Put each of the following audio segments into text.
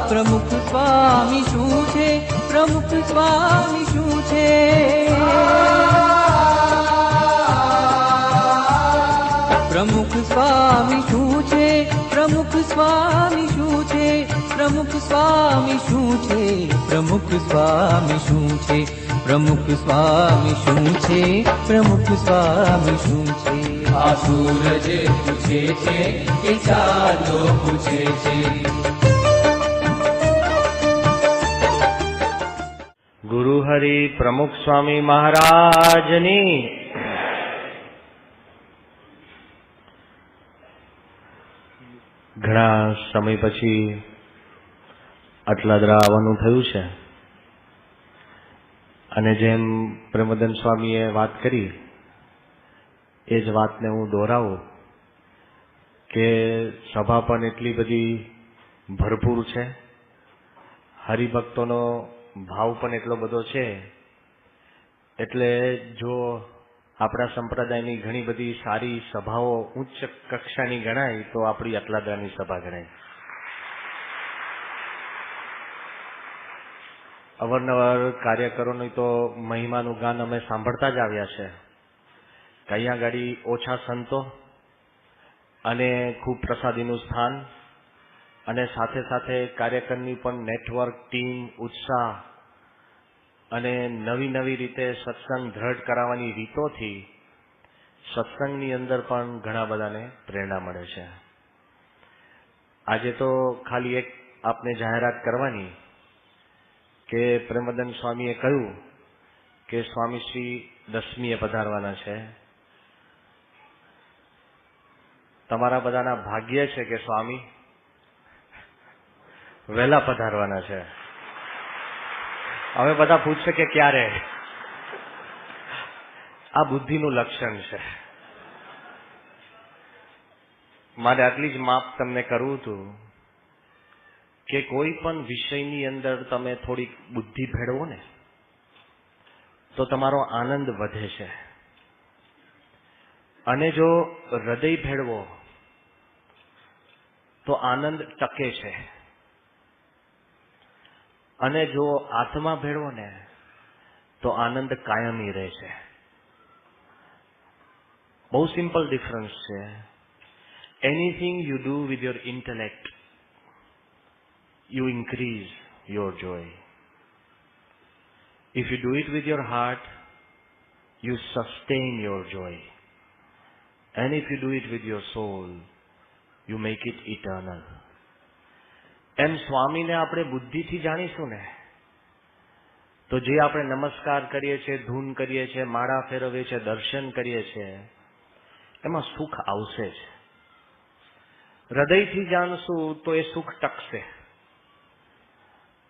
પ્રમુખ સ્વામી શું છે? પ્રમુખ સ્વામી શું છે? પ્રમુખ સ્વામી શું છે? પ્રમુખ સ્વામી શું છે? પ્રમુખ સ્વામી શું છે? પ્રમુખ સ્વામી શું છે? પ્રમુખ સ્વામી શું છે? પ્રમુખ સ્વામી શું છે? આ સૂરજ પૂછે છે કે ચાંદો પૂછે છે. ગુરુ હરિ પ્રમુખ સ્વામી મહારાજની ઘણા સમય પછી અટલાદરા આવવાનું થયું છે અને જેમ પ્રેમદન સ્વામીએ વાત કરી એ જ વાતને હું દોહરાવું કે સભા પણ એટલી બધી ભરપૂર છે, હરિભક્તોનો ભાવ પણ એટલો બધો છે, એટલે જો આપણા સંપ્રદાયની ઘણી બધી સારી સભાઓ ઉચ્ચ કક્ષાની ગણાય તો આપણી અટલાદરાની સભા ગણાય. અવારનવાર કાર્યકરોની તો મહિમાનું ગાન અમે સાંભળતા જ આવ્યા છે. અહીંયા ગાડી ઓછા સંતો અને ખૂબ પ્રસાદીનું સ્થાન અને સાથે સાથે કાર્યકરની પણ નેટવર્ક, ટીમ, ઉત્સાહ અને નવી નવી રીતે સત્સંગ દ્રઢ કરાવવાની રીતોથી સત્સંગની અંદર પણ ઘણા બધાને પ્રેરણા મળે છે. આજે તો ખાલી એક આપને જાહેરાત કરવાની કે પ્રેમદન સ્વામીએ કહ્યું કે સ્વામીશ્રી 10મીએ પધારવાના છે. તમારા બધાના ભાગ્ય છે કે સ્વામી વહેલા પધારવાના છે. હવે બધા પૂછશે કે ક્યારે? આ બુદ્ધિનું લક્ષણ છે. મારે આટલી જ માપ તમને કરવું હતું કે કોઈ પણ વિષયની અંદર તમે થોડીક બુદ્ધિ ભેળવો ને તો તમારો આનંદ વધે છે, અને જો હૃદય ભેળવો તો આનંદ ટકે છે, અને જો આત્મા ભેળવો ને તો આનંદ કાયમી રહે છે. બહુ સિમ્પલ ડિફરન્સ છે. Anything you do with your intellect, you increase your joy. If you do it with your heart, you sustain your joy. And if you do it with your soul, you make it eternal. એમ સ્વામીને આપણે બુદ્ધિથી જાણીશું ને તો જે આપણે નમસ્કાર કરીએ છીએ, ધૂન કરીએ છીએ, માળા ફેરવીએ છીએ, દર્શન કરીએ છીએ, એમાં સુખ આવશે જ. હૃદયથી જાણશું તો એ સુખ ટકશે.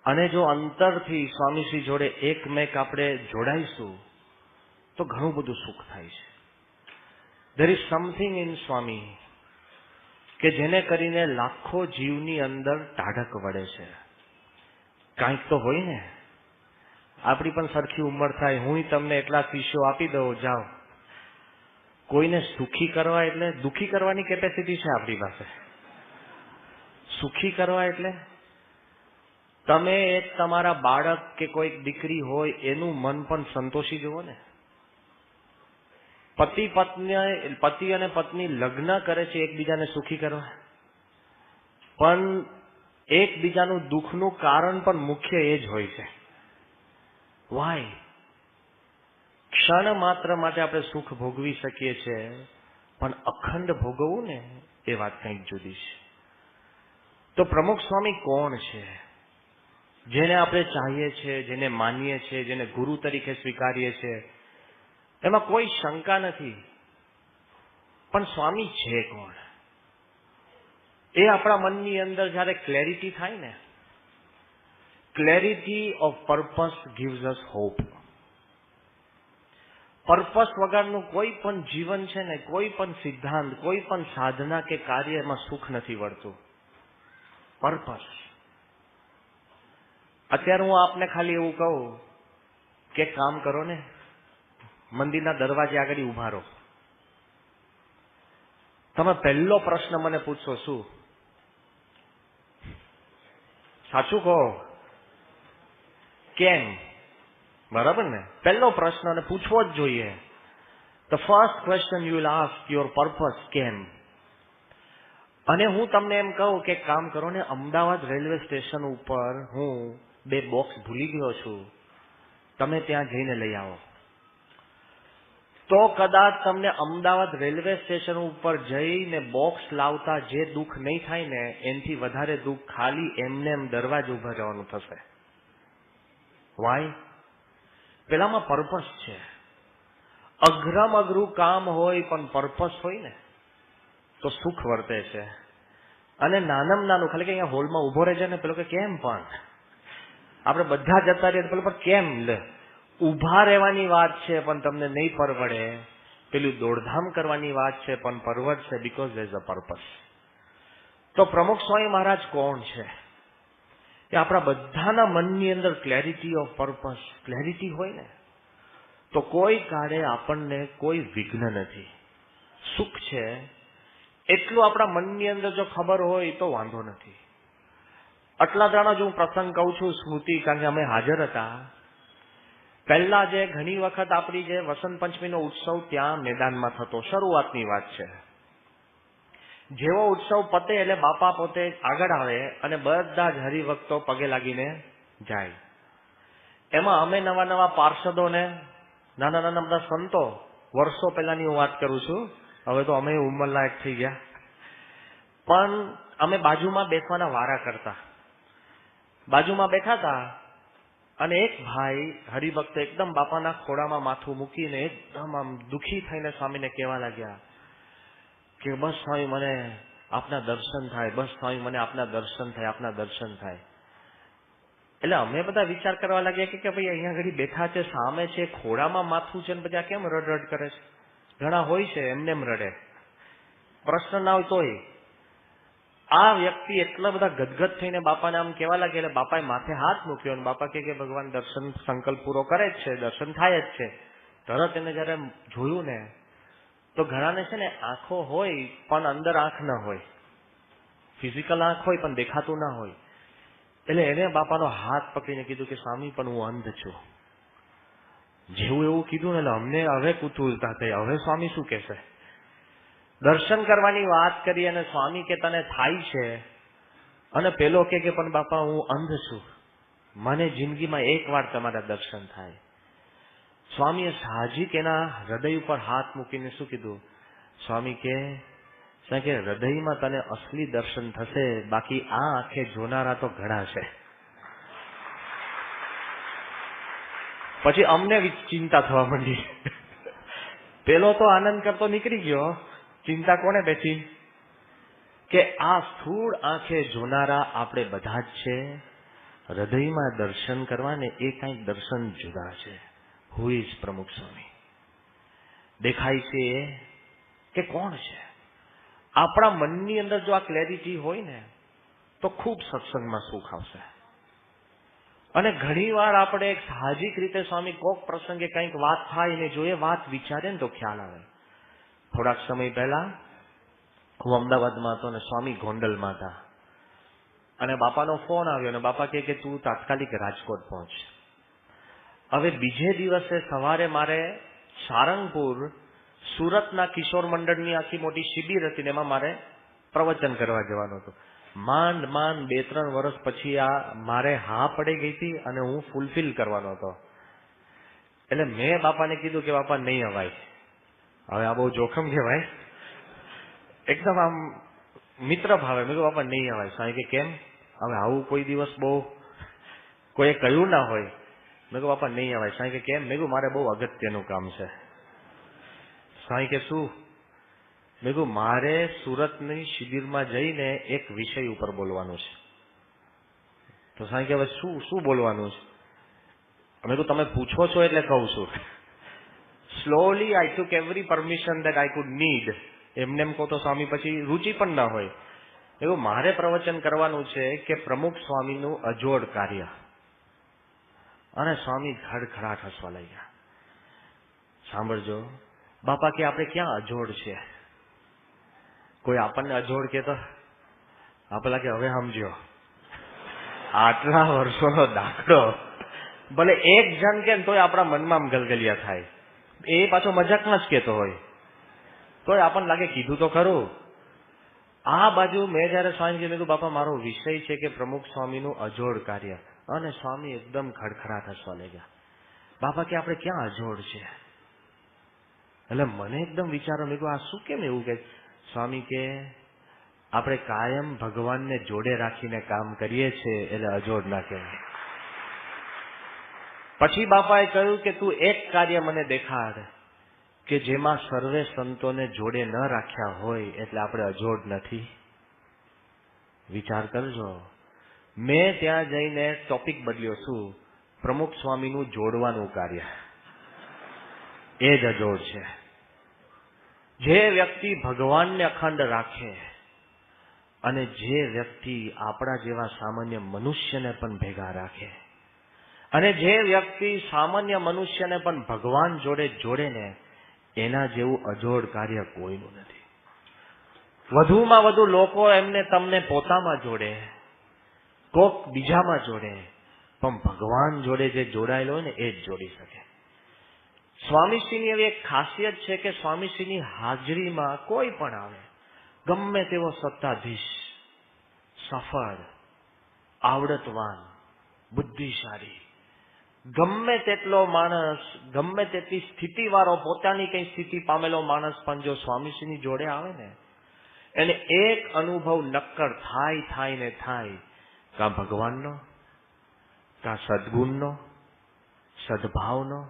અને જો અંતરથી સ્વામીશ્રી જોડે એકમેક આપણે જોડાઈશું તો ઘણું બધું સુખ થાય છે. ધેર ઇઝ સમથિંગ ઇન સ્વામી કે જેને કરીને લાખો જીવની અંદર ટાઢક વળે છે. કાંઈક તો હોય ને. આપણી પણ સરખી ઉંમર થાય, હું તમને એટલા શિષ્યો આપી દઉં, જાઓ. કોઈને સુખી કરવા એટલે દુઃખી કરવાની કેપેસિટી છે આપણી પાસે. સુખી કરવા એટલે તમે એક તમારા બાળક કે કોઈક દીકરી હોય એનું મન પણ સંતોષી જુઓ ને. પતિ અને પત્ની લગ્ન કરે છે એકબીજાને સુખી કરવા, પણ એકબીજાનું દુઃખનું કારણ પણ મુખ્ય એ જ હોય છે. વાય? ક્ષણ માત્ર માટે આપણે સુખ ભોગવી શકીએ છીએ, પણ અખંડ ભોગવવું ને એ વાત કંઈક જુદી છે. તો પ્રમુખ સ્વામી કોણ છે? જેને આપણે ચાહીએ છીએ, જેને માનીએ છીએ, જેને ગુરુ તરીકે સ્વીકારીએ છીએ, એમાં કોઈ શંકા નથી. પણ સ્વામી છે કોણ? એ આપણા મનની અંદર જ્યારે ક્લેરિટી થાય ને, clarity of purpose gives us hope. Purpose વગરનું કોઈ પણ જીવન છે ને, કોઈ પણ સિદ્ધાંત, કોઈ પણ સાધના કે કાર્ય એમાં સુખ નથી વળતું. પર્પસ. અત્યારે હું આપને ખાલી એવું કહું કે કામ કરો ને, મંદિરના દરવાજે આગળ ઉભા રહો. તમે પહેલો પ્રશ્ન મને પૂછશો શું? સાચું કહો, કેમ? બરાબર ને? પહેલો પ્રશ્ન અને પૂછવો જ જોઈએ. The first question you will ask your purpose, કેમ? અને હું તમને એમ કહું કે કામ કરો ને, અમદાવાદ રેલવે સ્ટેશન ઉપર હું 2 બોક્સ ભૂલી ગયો છું, તમે ત્યાં જઈને લઈ આવો, તો કદાચ તમને અમદાવાદ રેલવે સ્ટેશન ઉપર જઈને બોક્સ લાવતા જે દુઃખ નહીં થાય ને, એનાથી વધારે દુઃખ ખાલી એમને એમ દરવાજે ઉભા રહેવાનું થશે. વાય? પેલામાં પર્પસ છે. અઘરમ અઘરું કામ હોય પણ પર્પસ હોય ને તો સુખ વર્તે છે. અને નાનામાં નાનું ખાલી કે અહીંયા હોલમાં ઉભો રહે છે ને, પેલો કે કેમ? પણ આપણે બધા જતા રહીએ પેલો પણ કેમ? લે, ઉભા રહેવાની વાત છે પણ તમને નહીં પરવડે, પેલું દોડધામ કરવાની વાત છે પણ પરવડશે, because there is a purpose. તો પ્રમુખ સ્વામી મહારાજ કોણ છે? કે આપણા બધાના મનની અંદર ક્લેરિટી ઓફ પર્પસ, ક્લેરિટી હોય ને તો કોઈ કાળે આપણને કોઈ વિઘ્ન નથી. સુખ છે એટલું આપણા મનની અંદર જો ખબર હોય તો વાંધો નથી. આટલા દાડા જો હું પ્રસંગ કહું છું સ્મૃતિ, કારણ કે અમે હાજર હતા. પહેલા જે ઘણી વખત આપણી જે વસંત પંચમીનો ઉત્સવ ત્યાં મેદાનમાં થતો, શરૂઆતની વાત છે. જેવો ઉત્સવ પતે એટલે બાપા પોતે આગળ આવે અને બધા જ હરિભક્તો પગે લાગીને જાય. એમાં અમે નવા નવા પાર્ષદોને, નાના નાના બધા સંતો, વર્ષો પહેલાની હું વાત કરું છું, હવે તો અમે ઉંમરલાયક થઈ ગયા, પણ અમે બાજુમાં બેસવાના વારા કરતા. બાજુમાં બેઠા હતા અને એક ભાઈ હરિભક્ત એકદમ બાપાના ખોડામાં માથું મૂકીને એકદમ આમ દુઃખી થઈને સ્વામીને કહેવા લાગ્યા કે બસ સ્વામી મને આપના દર્શન થાય, બસ સ્વામી મને આપના દર્શન થાય, આપના દર્શન થાય. એટલે અમે બધા વિચાર કરવા લાગ્યા કે ભાઈ અહીંયા ઘડી બેઠા છે, સામે છે, ખોડામાં માથું છે ને બધા કેમ રડ કરે છે? ઘણા હોય છે એમને એમ રડે, પ્રશ્ન ના હોય તોય. આ વ્યક્તિ એટલા બધા ગદગદ થઈને બાપાને આમ કહેવા લાગે એટલે બાપાએ માથે હાથ મૂક્યો અને બાપા કે ભગવાન દર્શન સંકલ્પ પૂરો કરે જ છે, દર્શન થાય જ છે. તરત એને જયારે જોયું ને તો ઘણાને છે ને આંખો હોય પણ અંદર આંખ ના હોય, ફિઝિકલ આંખ હોય પણ દેખાતું ના હોય. એટલે એને બાપાનો હાથ પકડીને કીધું કે સ્વામી પણ હું અંધ છું. જેવું એવું કીધું ને એટલે અમને હવે કુતૂહલતા થઈ, હવે સ્વામી શું કહેશે. દર્શન કરવાની વાત કરી અને સ્વામી કે તને થાય છે, અને પેલો કે પણ બાપા હું અંધ છું, મને જિંદગીમાં એકવાર તમારા દર્શન થાય. સ્વામીએ સાહજિક એના હૃદય ઉપર હાથ મૂકીને શું કીધું? સ્વામી કે હૃદયમાં તને અસલી દર્શન થશે, બાકી આ આંખે જોનારા તો ઘણા છે. પછી અમને ચિંતા થવા માંડી. પેલો તો આનંદ કરતો નીકળી ગયો, ચિંતા કોને બેઠી કે આ સ્થૂળ આંખે જોનારા આપણે બધા જ છે, હૃદયમાં દર્શન કરવાને એ કંઈક દર્શન જુદા છે. હુ ઇઝ પ્રમુખ સ્વામી? દેખાય છે કે કોણ છે? આપણા મનની અંદર જો આ ક્લેરિટી હોય ને તો ખૂબ સત્સંગમાં સુખ આવશે. અને ઘણી વાર આપણે એક સાહજિક રીતે સ્વામી કોક પ્રસંગે કંઈક વાત થાય ને જો એ વાત વિચારે ને તો ખ્યાલ આવે. થોડાક સમય પહેલા હું અમદાવાદમાં હતો અને સ્વામી ગોંડલમાં હતા અને બાપાનો ફોન આવ્યો અને બાપા કે તું તાત્કાલિક રાજકોટ પહોંચ. હવે બીજે દિવસે સવારે મારે સારંગપુર સુરતના કિશોર મંડળની આખી મોટી શિબિર હતી ને એમાં મારે પ્રવચન કરવા જવાનું હતું. માંડ 2-3 વર્ષ પછી આ મારે હા પડી ગઈ હતી અને હું ફૂલફિલ કરવાનો હતો. એટલે મેં બાપાને કીધું કે બાપા નહીં અવાય, હવે આ બહુ જોખમ કહેવાય. એકદમ આમ મિત્ર ભાવે મેં કહ્યું બાપા નહીં અવાય. સ્વામી કે કેમ? હવે આવું કોઈ દિવસ બહુ કોઈએ કહ્યું ના હોય. મેં કહ્યું બાપા નહીં અવાય. સ્વામી કે કેમ? મેં કહ્યું મારે બહુ અગત્યનું કામ છે. સ્વામી કે શું? મેં કહ્યું મારે સુરતની શિબિરમાં જઈને એક વિષય ઉપર બોલવાનું છે. તો સ્વામી કે હવે શું બોલવાનું છે? મેં કહ્યું તમે પૂછો છો એટલે કહું છું. Slowly I took every permission that I could need. એમને એમ કહો તો સ્વામી પછી રુચિ પણ ના હોય. એવું મારે પ્રવચન કરવાનું છે કે પ્રમુખ સ્વામીનું અજોડ કાર્ય. અને સ્વામી ખડખડાટ હસવા લાગ્યા. સાંભળજો બાપા કે આપણે ક્યાં અજોડ છે? કોઈ આપણને અજોડ કે તો આપણે લાગે હવે સમજો. આટલા વર્ષોનો દાખલો ભલે એક જણ કે તોય આપણા મનમાં ગલગલિયા થાય. એ પાછો મજાકમાં જ કહેતો હોય તોય આપણને લાગે કીધું તો ખરું. આ બાજુ મેં જયારે સ્વામીજી કીધું બાપા મારો વિષય છે કે પ્રમુખ સ્વામીનું અજોડ કાર્ય, અને સ્વામી એકદમ ખડખડાટ હસવા લાગ્યા. બાપા કે આપણે ક્યાં અજોડ છે? એટલે મને એકદમ વિચારો મેં કહ્યું આ શું કેમ એવું કે? સ્વામી કે આપણે કાયમ ભગવાનને જોડે રાખીને કામ કરીએ છીએ એટલે અજોડ ના કહેવાય. પછી બાપાએ કહ્યું કે તું એક કાર્ય મને દેખાડ કે જેમાં સર્વે સંતોને જોડે ન રાખ્યા હોય એટલે આપણે અજોડ નથી. વિચાર કરજો. મેં ત્યાં જઈને ટોપિક બદલ્યો શું? પ્રમુખ સ્વામીનું જોડવાનું કાર્ય, એ જ અજોડ છે. જે વ્યક્તિ ભગવાનને અખંડ રાખે અને જે વ્યક્તિ આપણા જેવા સામાન્ય મનુષ્યને પણ ભેગા રાખે, અને જે વ્યક્તિ સામાન્ય મનુષ્યને પણ ભગવાન જોડે જોડે ને, એના જેવું અજોડ કાર્ય કોઈનું નથી. વધુમાં વધુ લોકો એમને તમને પોતામાં જોડે, કોક બીજામાં જોડે, પણ ભગવાન જોડે જે જોડાયેલો હોય ને એ જ જોડી શકે. સ્વામીશ્રીની એવી એક ખાસિયત છે કે સ્વામીશ્રીની હાજરીમાં કોઈ પણ આવે, ગમે તેવો સત્તાધીશ, સફળ, આવડતવાન, બુદ્ધિશાળી, ગમે તેટલો માણસ, ગમે તેટલી સ્થિતિવાળો, પોતાની કઈ સ્થિતિ પામેલો માણસ પણ જો સ્વામીશ્રીની જોડે આવે ને, એને એક અનુભવ નક્કર થાય ને થાય, કાં ભગવાનનો, કાં સદગુણનો, સદભાવનો,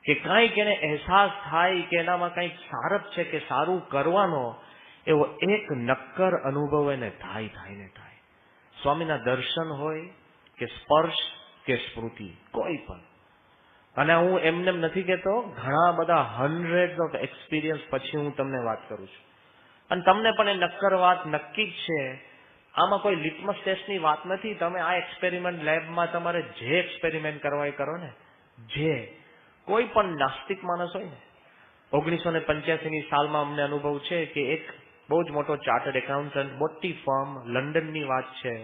કે કંઈક એને અહેસાસ થાય કે એનામાં કંઈક સારપ છે કે સારું કરવાનો, એવો એક નક્કર અનુભવ એને થાય ને થાય. સ્વામીના દર્શન હોય કે સ્પર્શ કે સ્મૃતિ, કોઈ પણ. અને હું એમને નથી કહેતો, ઘણા બધા હંડ્રેડ ઓફ એક્સપિરિયન્સ પછી હું તમને વાત કરું છું. અને તમને પણ એ નક્કર વાત નક્કી જ છે. આમાં કોઈ લિટમસ ટેસ્ટની વાત નથી. તમે આ એક્સપેરિમેન્ટ લેબમાં તમારે જે એક્સપેરિમેન્ટ કરવા એ કરો ને, જે કોઈ પણ નાસ્તિક માણસ હોય ને, 1985ની સાલમાં અમને અનુભવ છે કે એક બહુ જ મોટો ચાર્ટર્ડ એકાઉન્ટન્ટ, મોટી ફર્મ, લંડનની વાત છે,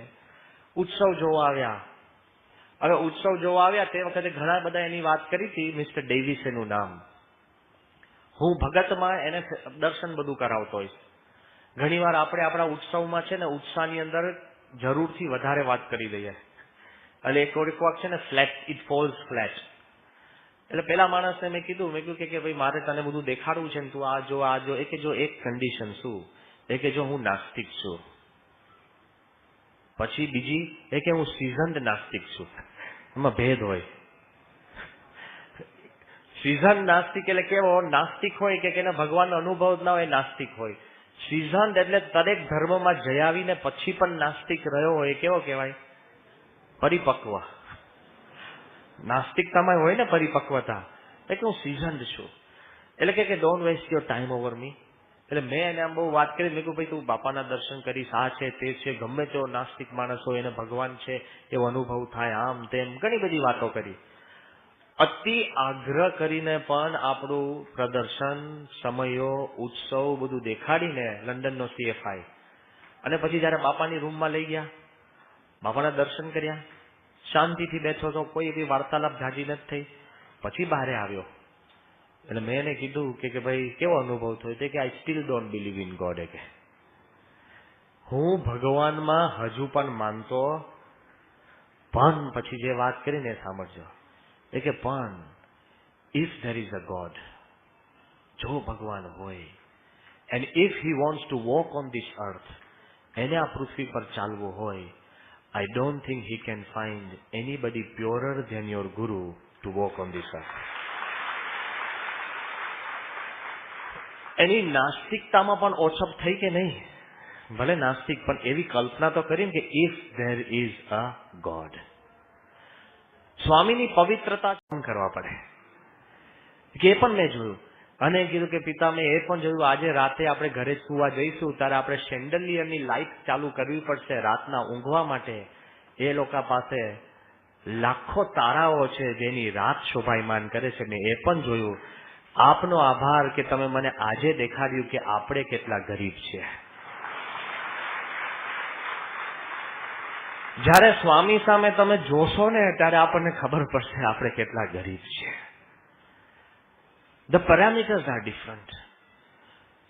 ઉત્સવ જોવા આવ્યા. હવે ઉત્સવ જોવા આવ્યા તે વખતે ઘણા બધા એની વાત કરી હતી. મિસ્ટર ડેવિસ એનું નામ. હું ભગતમાં એને દર્શન બધું કરાવતો હોઈશ. ઘણી વાર આપણે આપણા ઉત્સવમાં છે ને ઉત્સાહની અંદર જરૂરથી વધારે વાત કરી દઈએ. એટલે એક વાક છે ને, ફ્લેટ ઇટ ફોલ્સ ફ્લેટ. એટલે પેલા માણસને મેં કીધું કે ભાઈ મારે તને બધું દેખાડવું છે ને, તું આ જો. એ કે જો એક કન્ડિશન શું? એ કે જો હું નાસ્તિક છું. પછી બીજી એ કે હું સિઝન્ડ નાસ્તિક છું. એમાં ભેદ હોય. સિઝન નાસ્તિક એટલે કેવો? નાસ્તિક હોય કે એને ભગવાનનો અનુભવ જ ના હોય, નાસ્તિક હોય. સિઝન એટલે દરેક ધર્મમાં જઈ આવીને પછી પણ નાસ્તિક રહ્યો હોય, કેવો કહેવાય? પરિપક્વ. નાસ્તિકતામાં હોય ને પરિપક્વતા. એટલે હું સિઝન્ડ છું. એટલે કે don't waste your time over me. એટલે મેં એને આમ બહુ વાત કરી. મેં કહ્યું ભાઈ તું બાપાના દર્શન કરીશ, આ છે તે છે, ગમે તેવો નાસ્તિક માણસ હોય એને ભગવાન છે એવો અનુભવ થાય, આમ તેમ ઘણી બધી વાતો કરી. અતિ આગ્રહ કરીને પણ આપણું પ્રદર્શન, સમયો, ઉત્સવ બધું દેખાડીને લંડનનો CFI, અને પછી જયારે બાપાની રૂમમાં લઈ ગયા, બાપાના દર્શન કર્યા, શાંતિથી બેઠો તો, કોઈ એવી વાર્તાલાપ જાજી નથી થઈ. પછી બહાર આવ્યો એટલે મેં એને કીધું કે ભાઈ કેવો અનુભવ થયો? કે I still don't believe in God. કે હું ભગવાનમાં હજુ પણ માનતો, પણ પછી જે વાત કરીને સાંભળજો. એ કે પણ if there is a God, જો ભગવાન હોય, and if he wants to walk on this અર્થ, એને આ પૃથ્વી પર ચાલવું હોય, I don't think he can find anybody purer than your guru to walk on this earth. એની નાસ્તિકતામાં પણ ઓછપ થઈ કે નહીં? ભલે નાસ્તિક, પણ એવી કલ્પના તો કરી કે if there is a God. સ્વામીની પવિત્રતા કામ કરવા પડે કે એ પણ મેં જોયું. અને કીધું કે પિતા મેં એ પણ જોયું, આજે રાતે આપણે ઘરે સુવા જઈશું ત્યારે આપણે શેન્ડલિયરની લાઈટ ચાલુ કરવી પડશે રાતના ઊંઘવા માટે. એ લોકો પાસે લાખો તારાઓ છે જેની રાત શોભાયમાન કરે છે. મેં એ પણ જોયું. આપનો આભાર કે તમે મને આજે દેખાડ્યું કે આપણે કેટલા ગરીબ છીએ. જ્યારે સ્વામી સામે તમે જોશો ને ત્યારે આપણને ખબર પડશે આપણે કેટલા ગરીબ છીએ. The parameters are different.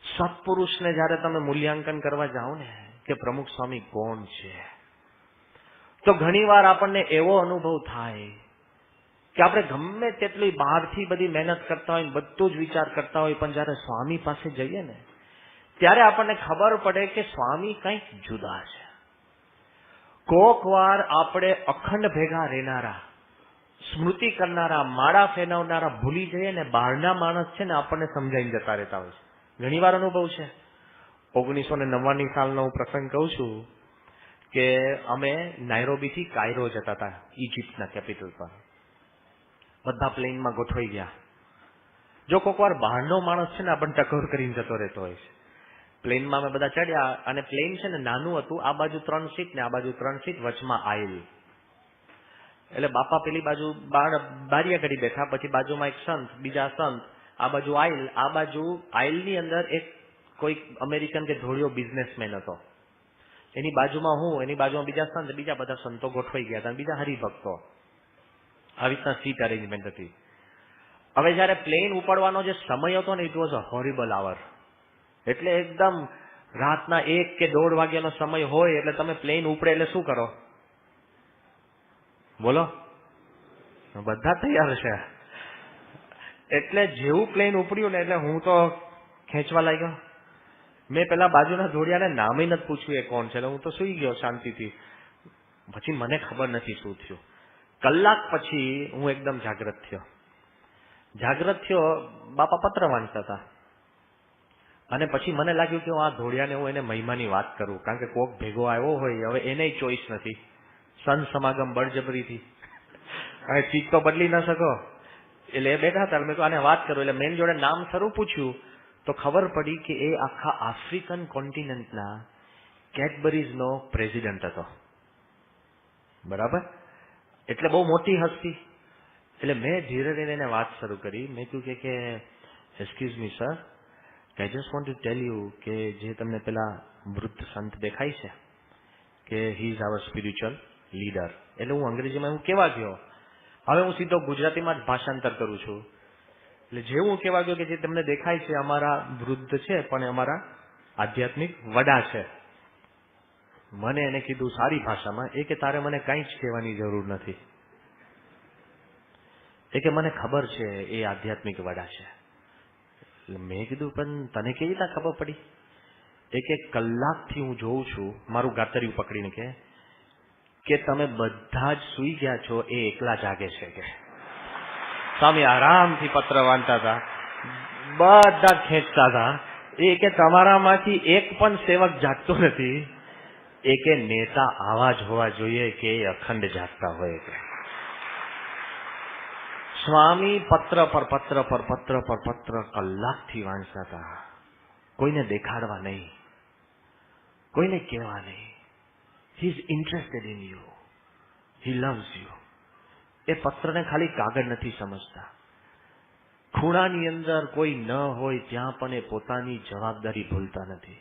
સત્પુરુષને જ્યારે તમે મૂલ્યાંકન કરવા જાઓ ને કે પ્રમુખ સ્વામી કોણ છે, તો ઘણીવાર આપણને એવો અનુભવ થાય કે આપણે ગમે તેટલી બહારથી બધી મહેનત કરતા હોય, બધું જ વિચાર કરતા હોય, પણ જ્યારે સ્વામી પાસે જઈએ ને ત્યારે આપણને ખબર પડે કે સ્વામી કંઈક જુદા છે. કોક વાર આપણે અખંડ ભેગા રહેનારા, સ્મૃતિ કરનારા, માળા ફેરવનારા ભૂલી જઈએ ને બહારના માણસ છે ને આપણને સમજાઈને જતા રહેતા હોય છે. ઘણી વાર અનુભવ છે. 1999 સાલનો હું પ્રસંગ કહું છું કે અમે નાઇરોબીથી કાયરો જતા હતા, ઇજિપ્તના કેપિટલ પર. બધા પ્લેનમાં ગોઠવાઈ ગયા. જો કોક વાર બહારનો માણસ છે ને આપણને ટકોર કરીને જતો રહેતો હોય છે. પ્લેનમાં અમે બધા ચડ્યા અને પ્લેન છે ને નાનું હતું, આ બાજુ 3 સીટ ને આ બાજુ 3 સીટ, વચમાં આઈલ. એટલે બાપા પેલી બાજુ બારી આગળ બેઠા, પછી બાજુમાં એક સંત, બીજા સંત, આ બાજુ આઈલ, આ બાજુ આઈલની અંદર એક કોઈક અમેરિકન કે ધોળિયો બિઝનેસમેન હતો, એની બાજુમાં હું, એની બાજુમાં બીજા સંત, બીજા બધા સંતો ગોઠવાઈ ગયા હતા, બીજા હરિભક્તો. આવી રીતના સીટ અરેન્જમેન્ટ હતી. હવે જયારે પ્લેન ઉપાડવાનો જે સમય હતો ને, ઇટ વોઝ અ હોરિબલ આવર. એટલે એકદમ રાતના 1 કે 1:30 વાગ્યાનો સમય હોય એટલે તમે પ્લેન ઉપડે એટલે શું કરો? બોલો, બધા તૈયાર છે. એટલે જેવું પ્લેન ઉપડ્યું ને એટલે હું તો ખેંચવા લાગ્યો. મેં પેલા બાજુના જોડિયાને નામે નથી પૂછ્યું એ કોણ છે, એટલે હું તો સુઈ ગયો શાંતિથી. પછી મને ખબર નથી શું થયું. કલાક પછી હું એકદમ જાગ્રત થયો. બાપા પત્ર વાંચતા હતા અને પછી મને લાગ્યું કે હું આ ધોળિયાને હું એને મહિમાની વાત કરું, કારણ કે કોક ભેગો આવ્યો હોય, હવે એને ચોઈસ નથી, સંત સમાગમ બળજબરીથી, હવે ચીજ તો બદલી ન શકો. એટલે એ બેઠા હતા, મેં તો આને વાત કરું. એટલે મેં જોડે નામ શરૂ પૂછ્યું તો ખબર પડી કે એ આખા આફ્રિકન કોન્ટિનેન્ટના કેડબરીઝનો પ્રેસિડેન્ટ હતો. બરાબર? એટલે બહુ મોટી હસ્તી. એટલે મેં ધીરે ધીરે એને વાત શરૂ કરી. મેં કહ્યું કે excuse me sir, I just want to tell you કે જે તમને પેલા વૃદ્ધ સંત દેખાય છે કે he is our spiritual leader. એટલે હું અંગ્રેજીમાં હું કેવા ગયો, હવે હું સીધો ગુજરાતીમાં જ ભાષાંતર કરું છું. એટલે જે હું કેવા ગયો કે જે તમને દેખાય છે અમારા વૃદ્ધ છે, પણ અમારા આધ્યાત્મિક વડા છે. મને એને કીધું સારી ભાષામાં, એ કે તારે મને કંઈ જ કહેવાની જરૂર નથી, એ કે મને ખબર છે એ આધ્યાત્મિક વડા છે. મેં કીધું પણ તને કેવી રીતે ખબર પડી? એક કલાકથી હું જોઉં છું, મારું ગાતરિયું પકડીને કે તમે બધા જ સૂઈ ગયા છો, એ એકલા જાગે છે. કે સ્વામી આરામથી પત્ર વાંચતા હતા, બધા ખેંચતા હતા. એ કે તમારામાંથી એક પણ સેવક જાગતો નથી. એ કે નેતા આવા જ હોવા જોઈએ કે એ અખંડ જાગતા હોય. કે સ્વામી પત્ર પર પત્ર પર પત્ર પર પત્ર કલાકથી વાંચતા હતા. કોઈને દેખાડવા નહીં, કોઈને કહેવા નહીં. He is interested in you, he loves you. એ પત્રને ખાલી કાગળ નથી સમજતા. ખૂણાની અંદર કોઈ ન હોય ત્યાં પણ એ પોતાની જવાબદારી ભૂલતા નથી.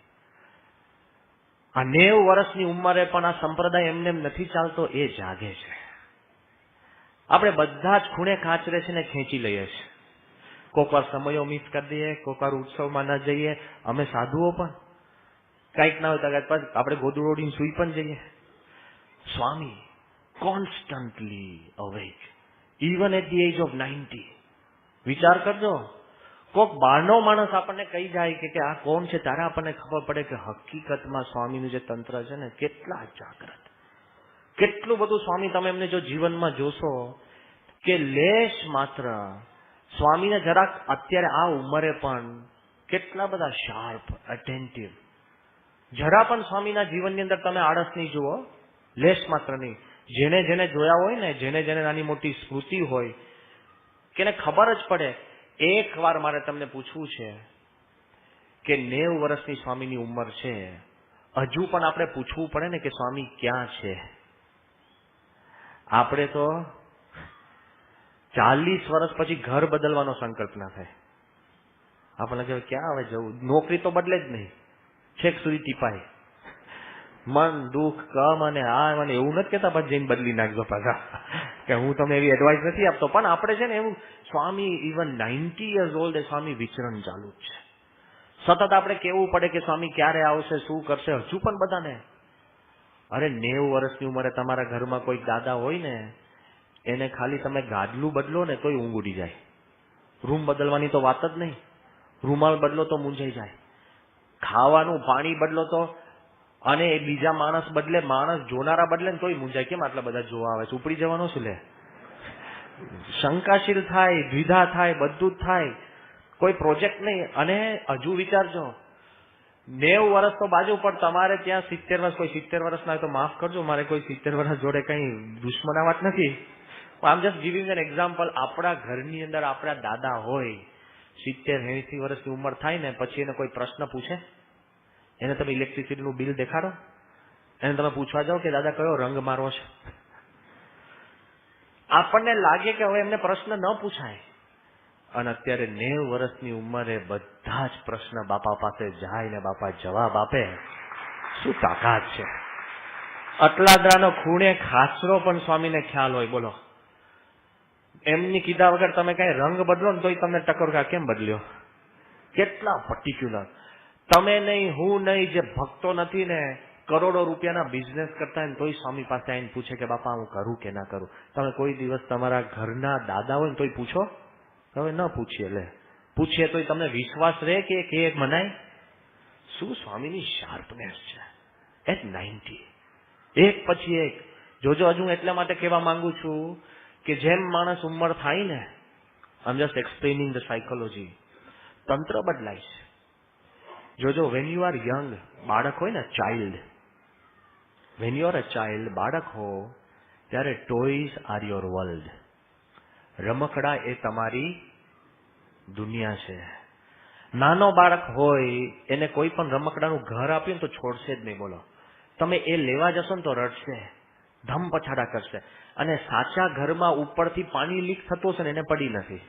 આ 90 વર્ષની ઉંમરે પણ આ સંપ્રદાય એમને નથી ચાલતો, એ જાગે છે. આપણે બધા જ ખૂણે કાચરે છે ને ખેંચી લઈએ છીએ. કોક વાર સમયો મિસ કરી દઈએ, કોક વાર ઉત્સવમાં ન જઈએ. અમે સાધુઓ પણ કંઈક ના હોય તો આપણે ગોદડું ઓઢીને સૂઈ પણ જઈએ. Swami constantly awake, even at the age of 90. વિચાર કરજો, કોક બહારનો માણસ આપણને કહી જાય કે આ કોણ છે, ત્યારે આપણને ખબર પડે કે હકીકતમાં સ્વામીનું જે તંત્ર છે ને કેટલા જાગ્રત, કેટલું બધું. સ્વામી તમે એમને જો જીવનમાં જોશો કે લેશ માત્ર સ્વામીને જરાક અત્યારે આ ઉંમરે પણ કેટલા બધા શાર્પ, અટેન્ટિવ. જરા પણ સ્વામીના જીવનની અંદર તમે આળસ નહીં જુઓ, લેશ માત્ર નહીં. જેને જેને જોયા હોય ને, જેને જેને નાની મોટી સ્મૃતિ હોય, કે એને ખબર જ પડે. એક વાર મારે તમને પૂછવું છે કે 90 વર્ષની સ્વામીની ઉંમર છે, હજુ પણ આપણે પૂછવું પડે ને કે સ્વામી ક્યાં છે? આપણે તો 40 વર્ષ પછી ઘર બદલવાનો સંકલ્પ ના થાય. આપણને કહેવાય ક્યાં હવે જવું, નોકરી તો બદલે જ નહીં, છેક સુધી ટીપાય. મન દુઃખ કમ અને આ મને એવું નથી કહેતા પછી જઈને બદલી નાખજો પાછા, કે હું તમને એવી એડવાઇસ નથી આપતો. પણ આપણે છે ને એવું સ્વામી ઇવન 90 years old સ્વામી વિચરણ ચાલુ જ છે. સતત આપણે કેવું પડે કે સ્વામી ક્યારે આવશે, શું કરશે. હજુ પણ બધાને અરે 90 વર્ષની ઉંમરે તમારા ઘરમાં કોઈ દાદા હોય ને, એને ખાલી તમે ગાદલું બદલો ને તોય ઊંઘ ઉડી જાય. રૂમ બદલવાની તો વાત જ નહીં, રૂમાલ બદલો તો મૂંઝાઈ જાય. ખાવાનું પાણી બદલો તો, અને બીજા માણસ બદલે, માણસ જોનારા બદલે ને તોય મૂંઝાય. કેમ આટલા બધા જોવા આવે છે, ઉપડી જવાનો શું લે? શંકાશીલ થાય, દ્વિધા થાય, બધું જ થાય. કોઈ પ્રોજેક્ટ નહીં. અને હજુ વિચારજો 90 વર્ષ તો બાજુ, પણ તમારે ત્યાં 70 વર્ષ, કોઈ 70 વર્ષના હોય તો માફ કરજો, મારે કોઈ 70 વર્ષ જોડે કઈ દુશ્મનાવટ નથી. આમ જસ્ટ ગિવિંગ એન એક્ઝામ્પલ. આપણા ઘરની અંદર આપણા દાદા હોય, 70-80 વર્ષની ઉંમર થાય ને, પછી એને કોઈ પ્રશ્ન પૂછે, એને તમે ઇલેક્ટ્રિસિટીનું બિલ દેખાડો, એને તમે પૂછવા જાઓ કે દાદા કયો રંગ મારવો છે, આપણને લાગે કે હવે એમને પ્રશ્ન ન પૂછાય. અને અત્યારે 90 વર્ષની ઉંમરે બધા જ પ્રશ્ન બાપા પાસે જાય ને બાપા જવાબ આપે. શું તાકાત છે! અટલાદરાનો ખૂણે ખાસરો પણ સ્વામીને ખ્યાલ હોય. બોલો, એમની કીધા વગર તમે કઈ રંગ બદલો ને તોય તમને ટકોર ખા. કેમ બદલ્યો? કેટલા પર્ટિક્યુલર. તમે નહીં, હું નહીં, જે ભક્તો નથી ને, કરોડો રૂપિયાના બિઝનેસ કરતા હોય ને તોય સ્વામી પાસે આવીને પૂછે કે બાપા હું કરું કે ના કરું. તમે કોઈ દિવસ તમારા ઘરના દાદા હોય ને તોય પૂછો? હવે ન પૂછીએ. લે પૂછીએ તોય તમને વિશ્વાસ રહે કે એક મનાય? શું સ્વામીની શાર્પનેસ છે એટ 90, એક પછી એક. જોજો, હજુ એટલા માટે કહેવા માંગુ છું કે જેમ માણસ ઉંમર થાય ને, આઈ એમ જસ્ટ એક્સપ્લેનિંગ ધ સાયકોલોજી, તંત્ર બદલાય છે. જોજો, વેન યુ આર યંગ, બાળક હોય ને, child, van you are a child, બાળક હો ત્યારે ટોયઝ આર યોર વર્લ્ડ. રમકડા એ તમારી દુનિયા છે. નાનો બાળક હોય એને કોઈ પણ રમકડાનું ઘર આપ્યું ને તો છોડશે જ નહીં. બોલો, તમે એ લેવા જશો ને તો રડશે, ધમ પછાડા કરશે. અને સાચા ઘરમાં ઉપરથી પાણી લીક થતું હશે ને એને પડી નથી.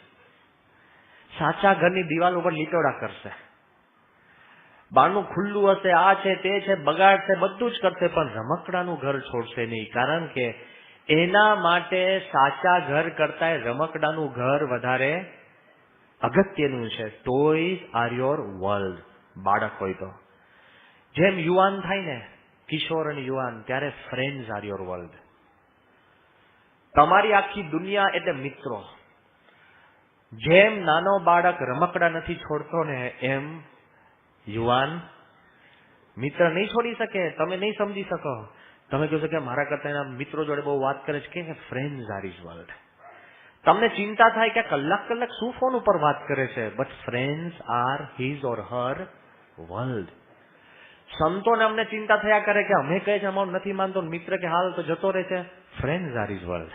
સાચા ઘરની દિવાલ ઉપર લીટોડા કરશે. બારનું ખુલ્લું હશે, આ છે તે છે, બગાડશે, બધું જ કરશે, પણ રમકડાનું ઘર છોડશે નહીં. કારણ કે એના માટે સાચા ઘર કરતા રમકડાનું ઘર વધારે અગત્યનું છે. Toys are your world. બાળક હોય તો જેમ યુવાન થાય ને, કિશોર અને યુવાન, ત્યારે ફ્રેન્ડ્સ આર યોર વર્લ્ડ. તમારી આખી દુનિયા એટલે મિત્રો. જેમ નાનો બાળક રમકડા નથી છોડતો ને, એમ યુવાન મિત્ર નહીં છોડી શકે. તમે નહીં સમજી શકો. તમે કહો છો કે મારા કરતા એના મિત્રો જોડે બહુ વાત કરે છે, કે ફ્રેન્ડ્સ આર હિઝ વર્લ્ડ. તમને ચિંતા થાય કે કલાક શું ફોન ઉપર વાત કરે છે, but friends R his or Har world. સંતોને અમને ચિંતા થયા કરે કે અમે કહે છે અમારું નથી માનતો, મિત્ર કે હાલ તો જતો રહે છે. Friends R his world.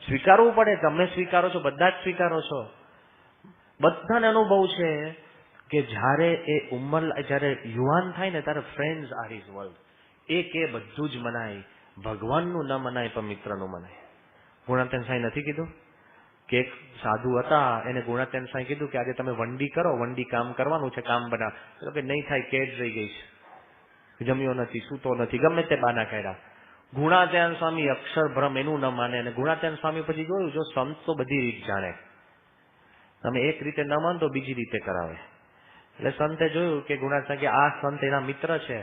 સ્વીકારવું પડે. તમે સ્વીકારો છો, બધા જ સ્વીકારો છો. બધાને અનુભવ છે કે જ્યારે એ ઉંમર, જ્યારે યુવાન થાય ને, ત્યારે ફ્રેન્ડ્સ આર હિઝ વર્લ્ડ. એ કે બધું જ મનાય, ભગવાનનું ન મનાય પણ મિત્રનું મનાય. ગુણાત્યન સાંઈ નથી કીધું કે એક સાધુ હતા, એને ગુણાત્યન સાંઈ કીધું કે આજે તમે વંડી કરો, વંડી કામ કરવાનું છે, કામ બનાવ. એટલે કે નહીં થાય, કેદ રહી ગઈ છે, જમ્યો નથી, સૂતો નથી, ગમે તે બાના કાઢ્યા. ગુણાત્યન સ્વામી અક્ષરભ્રમ એનું ન માને. અને ગુણાત્યન સ્વામી પછી જોયું, જો સંત તો બધી રીત જાણે, તમે એક રીતે ન માનો તો બીજી રીતે કરાવે. એટલે સંતે જોયું કે ગુણાત્યન કે આ સંત એના મિત્ર છે,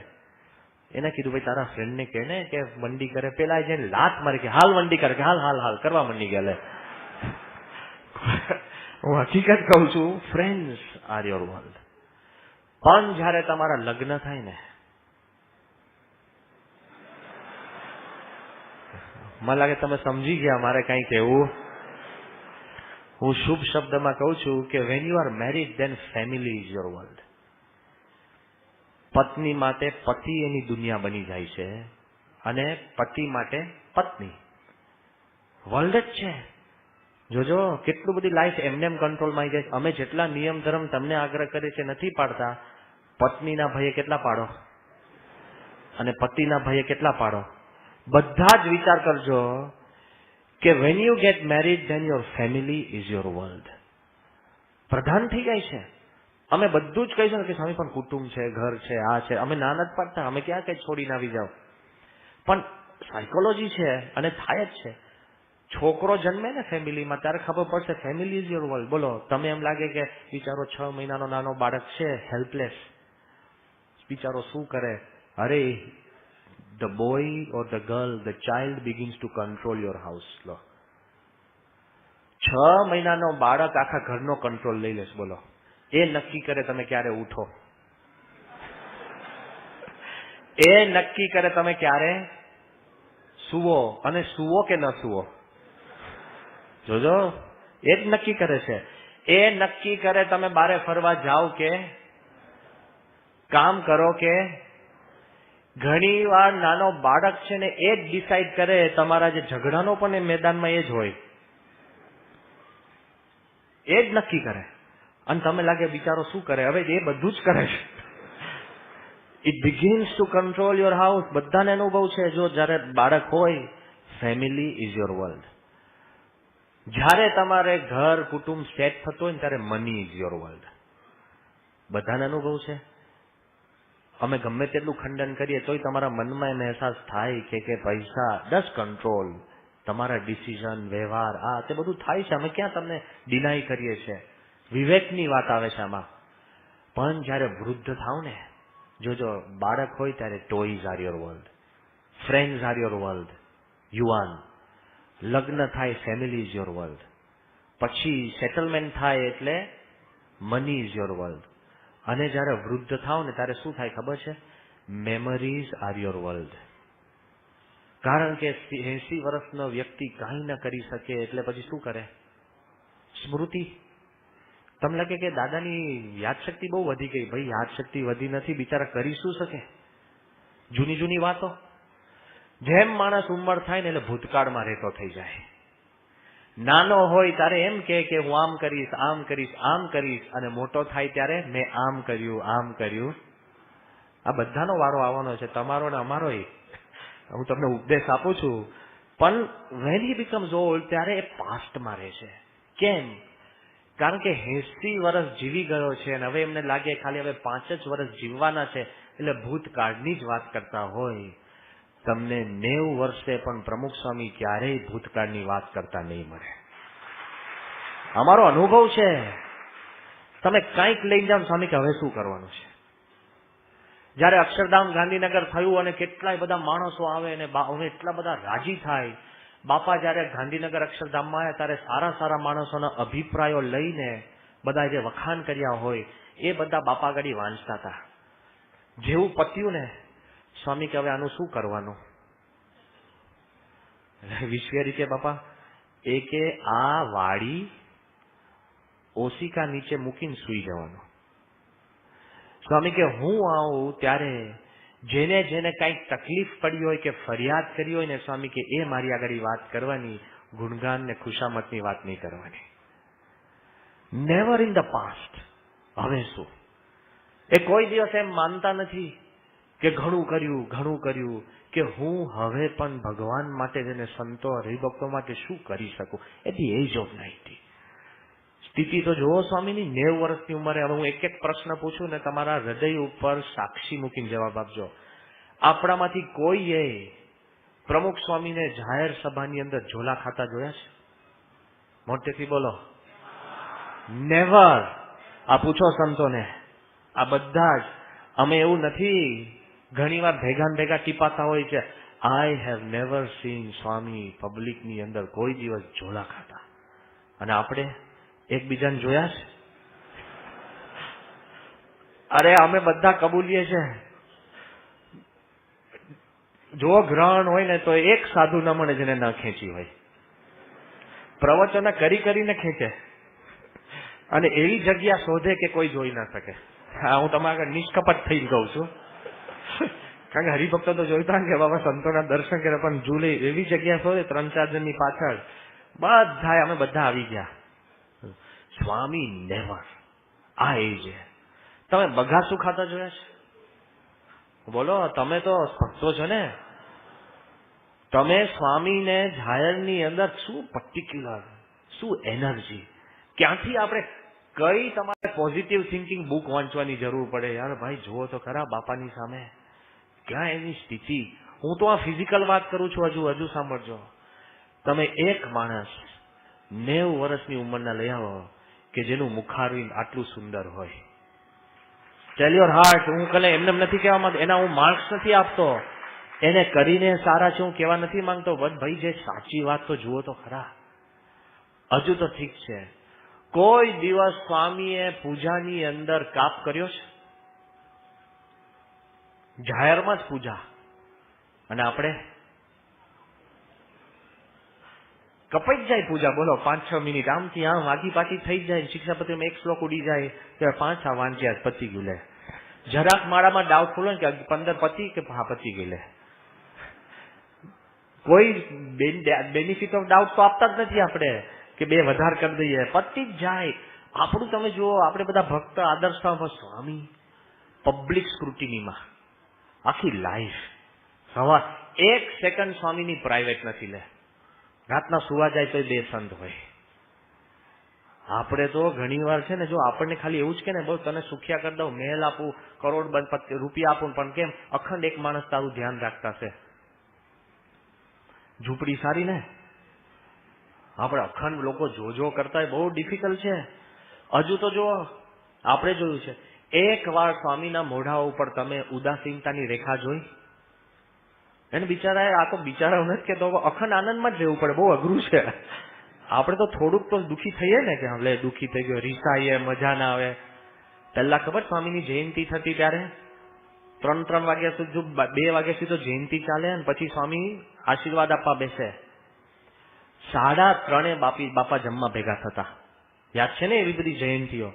એને કીધું ભાઈ તારા ફ્રેન્ડને કહે ને કે વંડી કરે. પેલા જઈને લાત મારી કે હાલ વંડી કરે, કે હાલ હાલ હાલ કરવા મંડી ગયા. લે હું હકીકત કહું છું, ફ્રેન્ડ્સ આર યોર વર્લ્ડ. પણ જયારે તમારા લગ્ન થાય ને, મને લાગે તમે સમજી ગયા મારે કઈ કહેવું. હું શુભ શબ્દમાં કહું છું કે when you are married then family is your world. પત્ની માટે પતિ એની દુનિયા બની જાય છે, અને પતિ માટે પત્ની વર્લ્ડ જ છે. જોજો કેટલું બધી લાઈફ એમને એમ કંટ્રોલમાં આવી જાય. અમે જેટલા નિયમ ધર્મ તમને આગ્રહ કરે છે નથી પાડતા, પત્નીના ભયે કેટલા પાડો અને પતિના ભયે કેટલા પાડો. બધા જ વિચાર કરજો કે when you get married then your family is your world. પ્રધાન થઈ જાય છે. અમે બધું જ કહીશું કે સ્વામી પણ કુટુંબ છે, ઘર છે, આ છે, અમે ના નથી પાડતા, અમે ક્યાં કઈ છોડીને આવી જાવ. પણ સાયકોલોજી છે અને થાય જ છે. છોકરો જન્મે ને ફેમિલીમાં ત્યારે ખબર પડશે ફેમિલી ઇઝ યોર વર્લ્ડ. બોલો, તમે એમ લાગે કે બિચારો 6 મહિનાનો નાનો બાળક છે, હેલ્પલેસ, બિચારો શું કરે? અરે, the boy or the girl, the child begins to control your house. લો, 6 મહિનાનો બાળક આખા ઘરનો કંટ્રોલ લઈ લેશે. બોલો, એ નક્કી કરે તમે ક્યારે ઉઠો, એ નક્કી કરે તમે ક્યારે સુવો, અને સુવો કે ન સુવો. જોજો, એ જ નક્કી કરે છે. એ નક્કી કરે તમે બારે ફરવા જાઓ કે કામ કરો કે. ઘણી વાર નાનો બાળક છે ને એ જ ડિસાઈડ કરે. તમારા જે ઝઘડાનો પણ એ મેદાનમાં એ જ હોય, એ જ નક્કી કરે. અને તમે લાગે બિચારો શું કરે, હવે એ બધું જ કરે છે. It begins two control your house. બધાને અનુભવ છે. જો જયારે બાળક હોય, ફેમિલી ઇઝ યોર વર્લ્ડ. જ્યારે તમારે ઘર કુટુંબ સેટ થતો હોય ને ત્યારે મની ઇઝ યોર વર્લ્ડ. બધાને અનુભવ છે. અમે ગમે તેટલું ખંડન કરીએ તોય તમારા મનમાં એમ અહેસાસ થાય કે પૈસા ડઝ કંટ્રોલ તમારા ડિસિઝન, વ્યવહાર, આ તે બધું થાય છે. અમે ક્યાં તમને ડિનાય કરીએ છીએ. વિવેકની વાત આવે છે આમાં. પણ જ્યારે વૃદ્ધ થાવ ને, જોજો, બાળક હોય ત્યારે toys are your world, friends are your world. યુવાન લગ્ન થાય, ફેમિલી ઇઝ યોર વર્લ્ડ. પછી સેટલમેન્ટ થાય એટલે મની ઇઝ યોર વર્લ્ડ. અને જ્યારે વૃદ્ધ થાવ ને ત્યારે શું થાય ખબર છે? Memories are your world. કારણ કે 80 વર્ષનો વ્યક્તિ કાંઈ ન કરી શકે એટલે પછી શું કરે? સ્મૃતિ. તમને લાગે કે દાદાની યાદશક્તિ બહુ વધી ગઈ. ભાઈ, યાદશક્તિ વધી નથી, બિચારા કરી શું શકે? જૂની જૂની વાતો. જેમ માણસ ઉંમર થાય ને એટલે ભૂતકાળમાં રહેતો થઈ જાય. નાનો હોય ત્યારે એમ કે હું આમ કરીશ, આમ કરીશ, આમ કરીશ, અને મોટો થાય ત્યારે મેં આમ કર્યું, આમ કર્યું. આ બધાનો વારો આવવાનો છે, તમારો ને અમારોય. હું તમને ઉપદેશ આપું છું. પણ when he becomes old ત્યારે એ પાસ્ટમાં રહે છે. કેમ? કારણ કે 80 વર્ષ જીવી ગયો છે અને હવે એમને લાગે ખાલી હવે 5 જ વર્ષ જીવવાના છે, એટલે ભૂતકાળની જ વાત કરતા હોય. તમને 90 વર્ષે પણ પ્રમુખ સ્વામી ક્યારેય ભૂતકાળની વાત કરતા નહીં મળે. અમારો અનુભવ છે. તમે કંઈક લઈ જાઓ, સ્વામી કે હવે શું કરવાનું છે. જયારે અક્ષરધામ ગાંધીનગર થયું અને કેટલાય બધા માણસો આવે અને એટલા બધા રાજી થાય. બાપા જયારે ગાંધીનગર અક્ષરધામમાં આવ્યા ત્યારે સારા સારા માણસોના અભિપ્રાયો લઈને બધા જે વખાણ કર્યા હોય એ બધા બાપા આગળ વાંચતા હતા. જેવું પત્યું ને, સ્વામી કે હવે આનું શું કરવાનું? વિશ્વેરી કે બાપા એ કે આ વાડી ઓશિકા નીચે મૂકીને સુઈ જવાનું. સ્વામી કે હું આવું ત્યારે જેને જેને કંઈક તકલીફ પડી હોય કે ફરિયાદ કરી હોય ને, સ્વામી કે એ મારી આગળ વાત કરવાની, ગુણગાન ને ખુશામતની વાત નહીં કરવાની. Never in the past. હવે શું? એ કોઈ દિવસ એમ માનતા નથી કે ઘણું કર્યું કે હું હવે પણ ભગવાન માટે જેને સંતો હરિભક્તો માટે શું કરી શકું. At the age of 90. સ્થિતિ તો જુઓ સ્વામીની. 90 વર્ષની ઉંમરે. હવે હું એક એક પ્રશ્ન પૂછું ને તમારા હૃદય ઉપર સાક્ષી મૂકીને જવાબ આપજો. આપણામાંથી કોઈએ પ્રમુખ સ્વામીને જાહેર સભાની અંદર ઝોલા ખાતા જોયા છે? મોટેથી બોલો. નેવર. આ પૂછો સંતોને. આ બધા જ. અમે એવું નથી, ઘણી વાર ભેગા ટીપાતા હોય છે. આઈ હેવ નેવર સીન સ્વામી પબ્લિકની અંદર કોઈ દિવસ ઝોલા ખાતા. અને આપણે એકબીજાને જોયા છે? અરે અમે બધા કબૂલીએ છે. જો ગ્રહણ હોય ને તો એક સાધુ ન મળે જેને ન ખેંચી હોય. પ્રવચનો કરીને ખેંચે અને એવી જગ્યા શોધે કે કોઈ જોઈ ના શકે. હા, હું તમારા આગળ નિષ્કપટ થઈ ગઉં છું. કારણ કે હરિભક્તો તો જોઈતા કે બાબા સંતોના દર્શન કરે, પણ જુલે એવી જગ્યા શોધે 3-4 જણની પાછળ. બધા અમે બધા આવી ગયા. સ્વામી નેવર. આ એ છે. તમે બગાસું ખાતા જોયા છે? બોલો, તમે તો ભક્તો છો ને. તમે સ્વામીને જાહેરની અંદર શું પર્ટિક્યુલર, શું એનર્જી, ક્યાંથી આપણે કઈ તમારે પોઝિટિવ થિંકિંગ બુક વાંચવાની જરૂર પડે? યાર ભાઈ જુઓ તો ખરા બાપાની સામે ક્યાં એની સ્થિતિ. હું તો આ ફિઝિકલ વાત કરું છું. હજુ સાંભળજો. તમે એક માણસ 90 વર્ષની ઉંમરના લઈ આવો કે જેનું મુખારવિંદ આટલું સુંદર હોય. ટેલ યોર હાર્ટ. હું કલે એમને નથી કહેવા માંગતો, એના હું માર્ક્સ નથી આપતો, એને કરીને સારા છે હું કહેવા નથી માંગતો. ભાઈ જે સાચી વાત તો જુઓ તો ખરા. હજુ તો ઠીક છે, કોઈ દિવસ સ્વામીએ પૂજાની અંદર કાપ કર્યો છે? જાહેરમાં જ પૂજા. અને આપણે કપાઈ જ જાય પૂજા. બોલો 5-6 મિનિટ આમથી આમ વાગી પાછી થઈ જાય. શિક્ષાપત્રીમાં એક શ્લોક ઉડી જાય કે 5 વાંચ્યા પતી ગયું. લે જરાક મારામાં ડાઉટફુલ હોય કે 15 પતી કે હા પતી ગઈ. લે કોઈ બેનિફિટ ઓફ ડાઉટ તો આપતા જ નથી આપણે કે 2 વધારે કરી દઈએ. પતી જ જાય આપણું. તમે જુઓ આપણે બધા ભક્ત આદર્શમાં સ્વામી પબ્લિક સ્ક્રુટિનીમાં આખી લાઈફ. સવાર 1 સેકન્ડ સ્વામીની પ્રાઇવેટ નથી. લે રાતના સુવા જાય તો 2 સંત હોય. આપણે તો ઘણી વાર છે ને, જો આપણને ખાલી એવું જ કે ને બહુ તને સુખ્યા કરી દઉં, મહેલ આપું, કરોડ રૂપિયા આપું, પણ કેમ અખંડ એક માણસ તારું ધ્યાન રાખતા છે. ઝૂંપડી સારી ને, આપણે અખંડ લોકો જોજો કરતા બહુ ડિફિકલ્ટ છે. હજુ તો જો આપણે જોયું છે, એક વાર સ્વામીના મોઢા ઉપર તમે ઉદાસીનતાની રેખા જોઈ? એને બિચારા, આ તો બિચારા નથી કે તો અખંડ આનંદમાં જ રહેવું પડે. બહુ અઘરું છે. આપણે તો થોડુંક તો દુઃખી થઈએ ને કે હવે દુઃખી થઈ ગયો, રીસાઈએ, મજા ના આવે. પહેલા ખબર સ્વામીની જયંતિ થતી ત્યારે 3 વાગ્યા સુધી, 2 વાગ્યા સુધી તો જયંતિ ચાલે, અને પછી સ્વામી આશીર્વાદ આપવા બેસે. 3:30 બાપા જમવા ભેગા થતા. યાદ છે ને એવી બધી જયંતિઓ?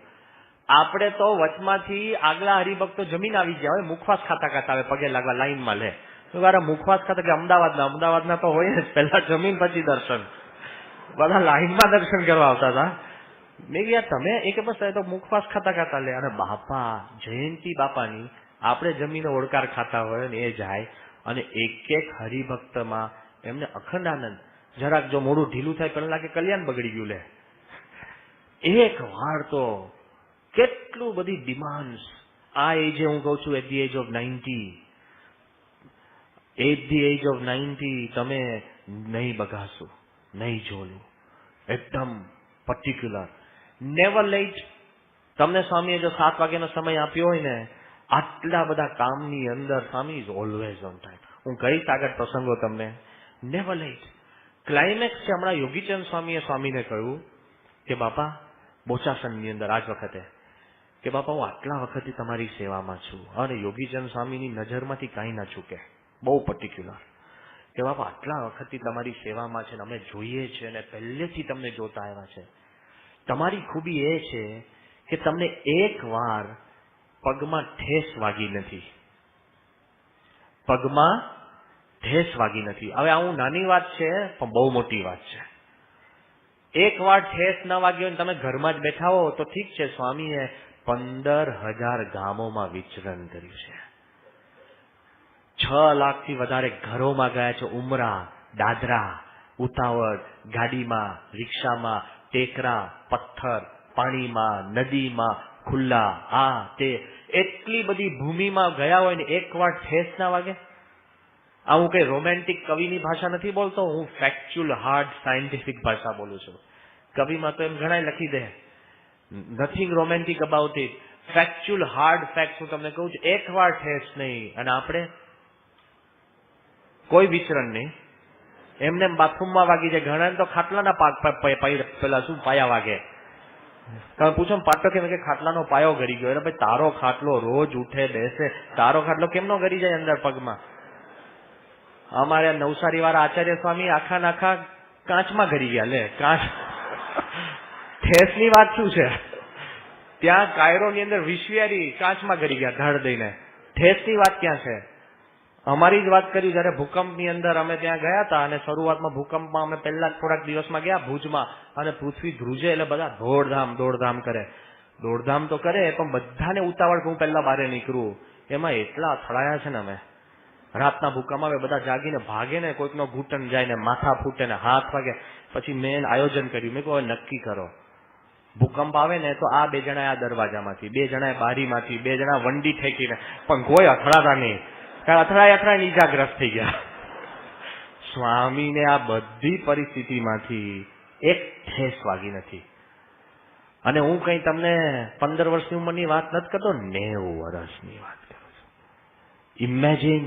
આપણે તો વચમાંથી આગલા હરિભક્તો જમીન આવી ગયા હોય, મુખવાસ ખાતા આવે, પગે લાગવા લાઈનમાં લે. મુખવાસ ખાતા કે અમદાવાદના તો હોય જ, પહેલા જમીન પછી દર્શન. બધા લાઈનમાં દર્શન કરવા આવતા હતા. મેં ગયા તમે એ કે બસ તો મુખવાસ ખાતા લે. અને બાપા જયંતિ બાપાની આપણે જમીને ઓળકાર ખાતા હોય ને એ જાય, અને એક હરિભક્તમાં એમને અખંડ આનંદ. જરાક જો મોડું ઢીલું થાય પેલા લાગે કલ્યાણ બગડી ગયું. લે એક વાર તો કેટલું બધી ડિમાન્ડ્સ. આ એજે હું કઉ છું, એટ ધી એજ ઓફ 90 તમે નહીં બગાડશો, નહીં જોયું. એકદમ પર્ટિક્યુલર, નેવર લેટ. તમને સ્વામીએ જો 7 વાગ્યાનો સમય આપ્યો હોય ને, આટલા બધા કામની અંદર સ્વામી ઇઝ ઓલવેઝ ઓન ટાઈમ. હું કહીશ આગળ પ્રસંગો તમને. Never late. ક્લાઇમેક્સ છે, હમણાં યોગીચંદ સ્વામીએ સ્વામીને કહ્યું કે બાપા, બોચાસનની અંદર આજ વખતે, કે બાપા હું આટલા વખતથી તમારી સેવામાં છું. અને યોગીચંદ સ્વામીની નજરમાંથી કાંઈ ના ચૂકે, બહુ પર્ટિક્યુલર. કે બાપા આટલા વખતથી તમારી સેવામાં છે ને અમે જોઈએ છે અને પહેલેથી તમને જોતા આવ્યા છે. તમારી ખૂબી એ છે કે તમને એક વાર પગમાં ઠેસ વાગી નથી. પગમાં ઠેસ વાગી નથી. હવે આવું નાની વાત છે પણ બહુ મોટી વાત છે. એક વાર ઠેસ ન વાગ્યો ને તમે ઘરમાં જ બેઠા હો તો ઠીક છે. સ્વામીએ 15,000 ગામોમાં વિચરણ કર્યું છે. 6 લાખથી વધારે ઘરોમાં ગયા છે. ઉમરા, દાદરા, ઉતાવળ, ગાડીમાં, રિક્ષામાં, ટેકરા, પથ્થર, પાણીમાં, નદીમાં, ખુલ્લા, આ તે એટલી બધી ભૂમિમાં ગયા હોય ને એક વાર ઠેસ ના વાગે. આ હું કઈ રોમેન્ટિક કવિની ભાષા નથી બોલતો, હું ફેક્ચ્યુઅલ હાર્ડ સાયન્ટિફિક ભાષા બોલું છું. કવિમાં તો એમ ઘણા લખી દે, nothing romantic about it, factual hard fact હું તમને કહું છું. એક વાર ઠેસ નહીં. અને આપણે કોઈ વિચરણ નહીં, એમને બાથરૂમમાં વાગી જાય. ઘણા તો ખાટલાના પેલા શું પાયા વાગે. તમે પૂછો પાટો કેમ કે ખાટલાનો પાયો ગરી ગયો. એટલે ભાઈ તારો ખાટલો રોજ ઉઠે બેસે, તારો ખાટલો કેમનો ગરી જાય અંદર પગમાં? અમારે નવસારી વાળા આચાર્ય સ્વામી આખા કાચમાં ગરી ગયા. લે કાચ, ઠેસની વાત શું છે? ત્યાં કાયરોની અંદર વિશ્વિયારી કાચમાં ગરી ગયા ધડ દઈને. ઠેસની વાત ક્યાં છે? અમારી જ વાત કરી. જયારે ભૂકંપની અંદર અમે ત્યાં ગયા હતા અને શરૂઆતમાં ભૂકંપમાં અમે પહેલા થોડાક દિવસમાં ગયા ભુજમાં, અને પૃથ્વી ધ્રુજે એટલે બધા દોડધામ કરે. દોડધામ તો કરે પણ બધાને ઉતાવળ કે હું પહેલા બહાર નીકળું. એમાં એટલા અથડાયા છે ને અમે. રાતના ભૂકંપ આવે, બધા જાગીને ભાગે ને, કોઈકનો ઘૂંટણ જાય ને, માથા ફૂટે ને, હાથ વાગે. પછી મેં આયોજન કર્યું. મેં કહ્યું નક્કી કરો, ભૂકંપ આવે ને તો આ 2 જણા આ દરવાજામાંથી, 2 જણા બારીમાંથી, 2 જણા વંડી ઠેકીને, પણ કોઈ અથડાતા નહીં. અથડાય ઈજાગ્રસ્ત થઈ ગયા. સ્વામીને આ બધી પરિસ્થિતિમાંથી એક ઠેસ વાગી નથી. અને હું કઈ તમને 15 વર્ષની ઉંમરની વાત નથી કરતો, 90 વર્ષની વાત કરું છું. ઇમેજિન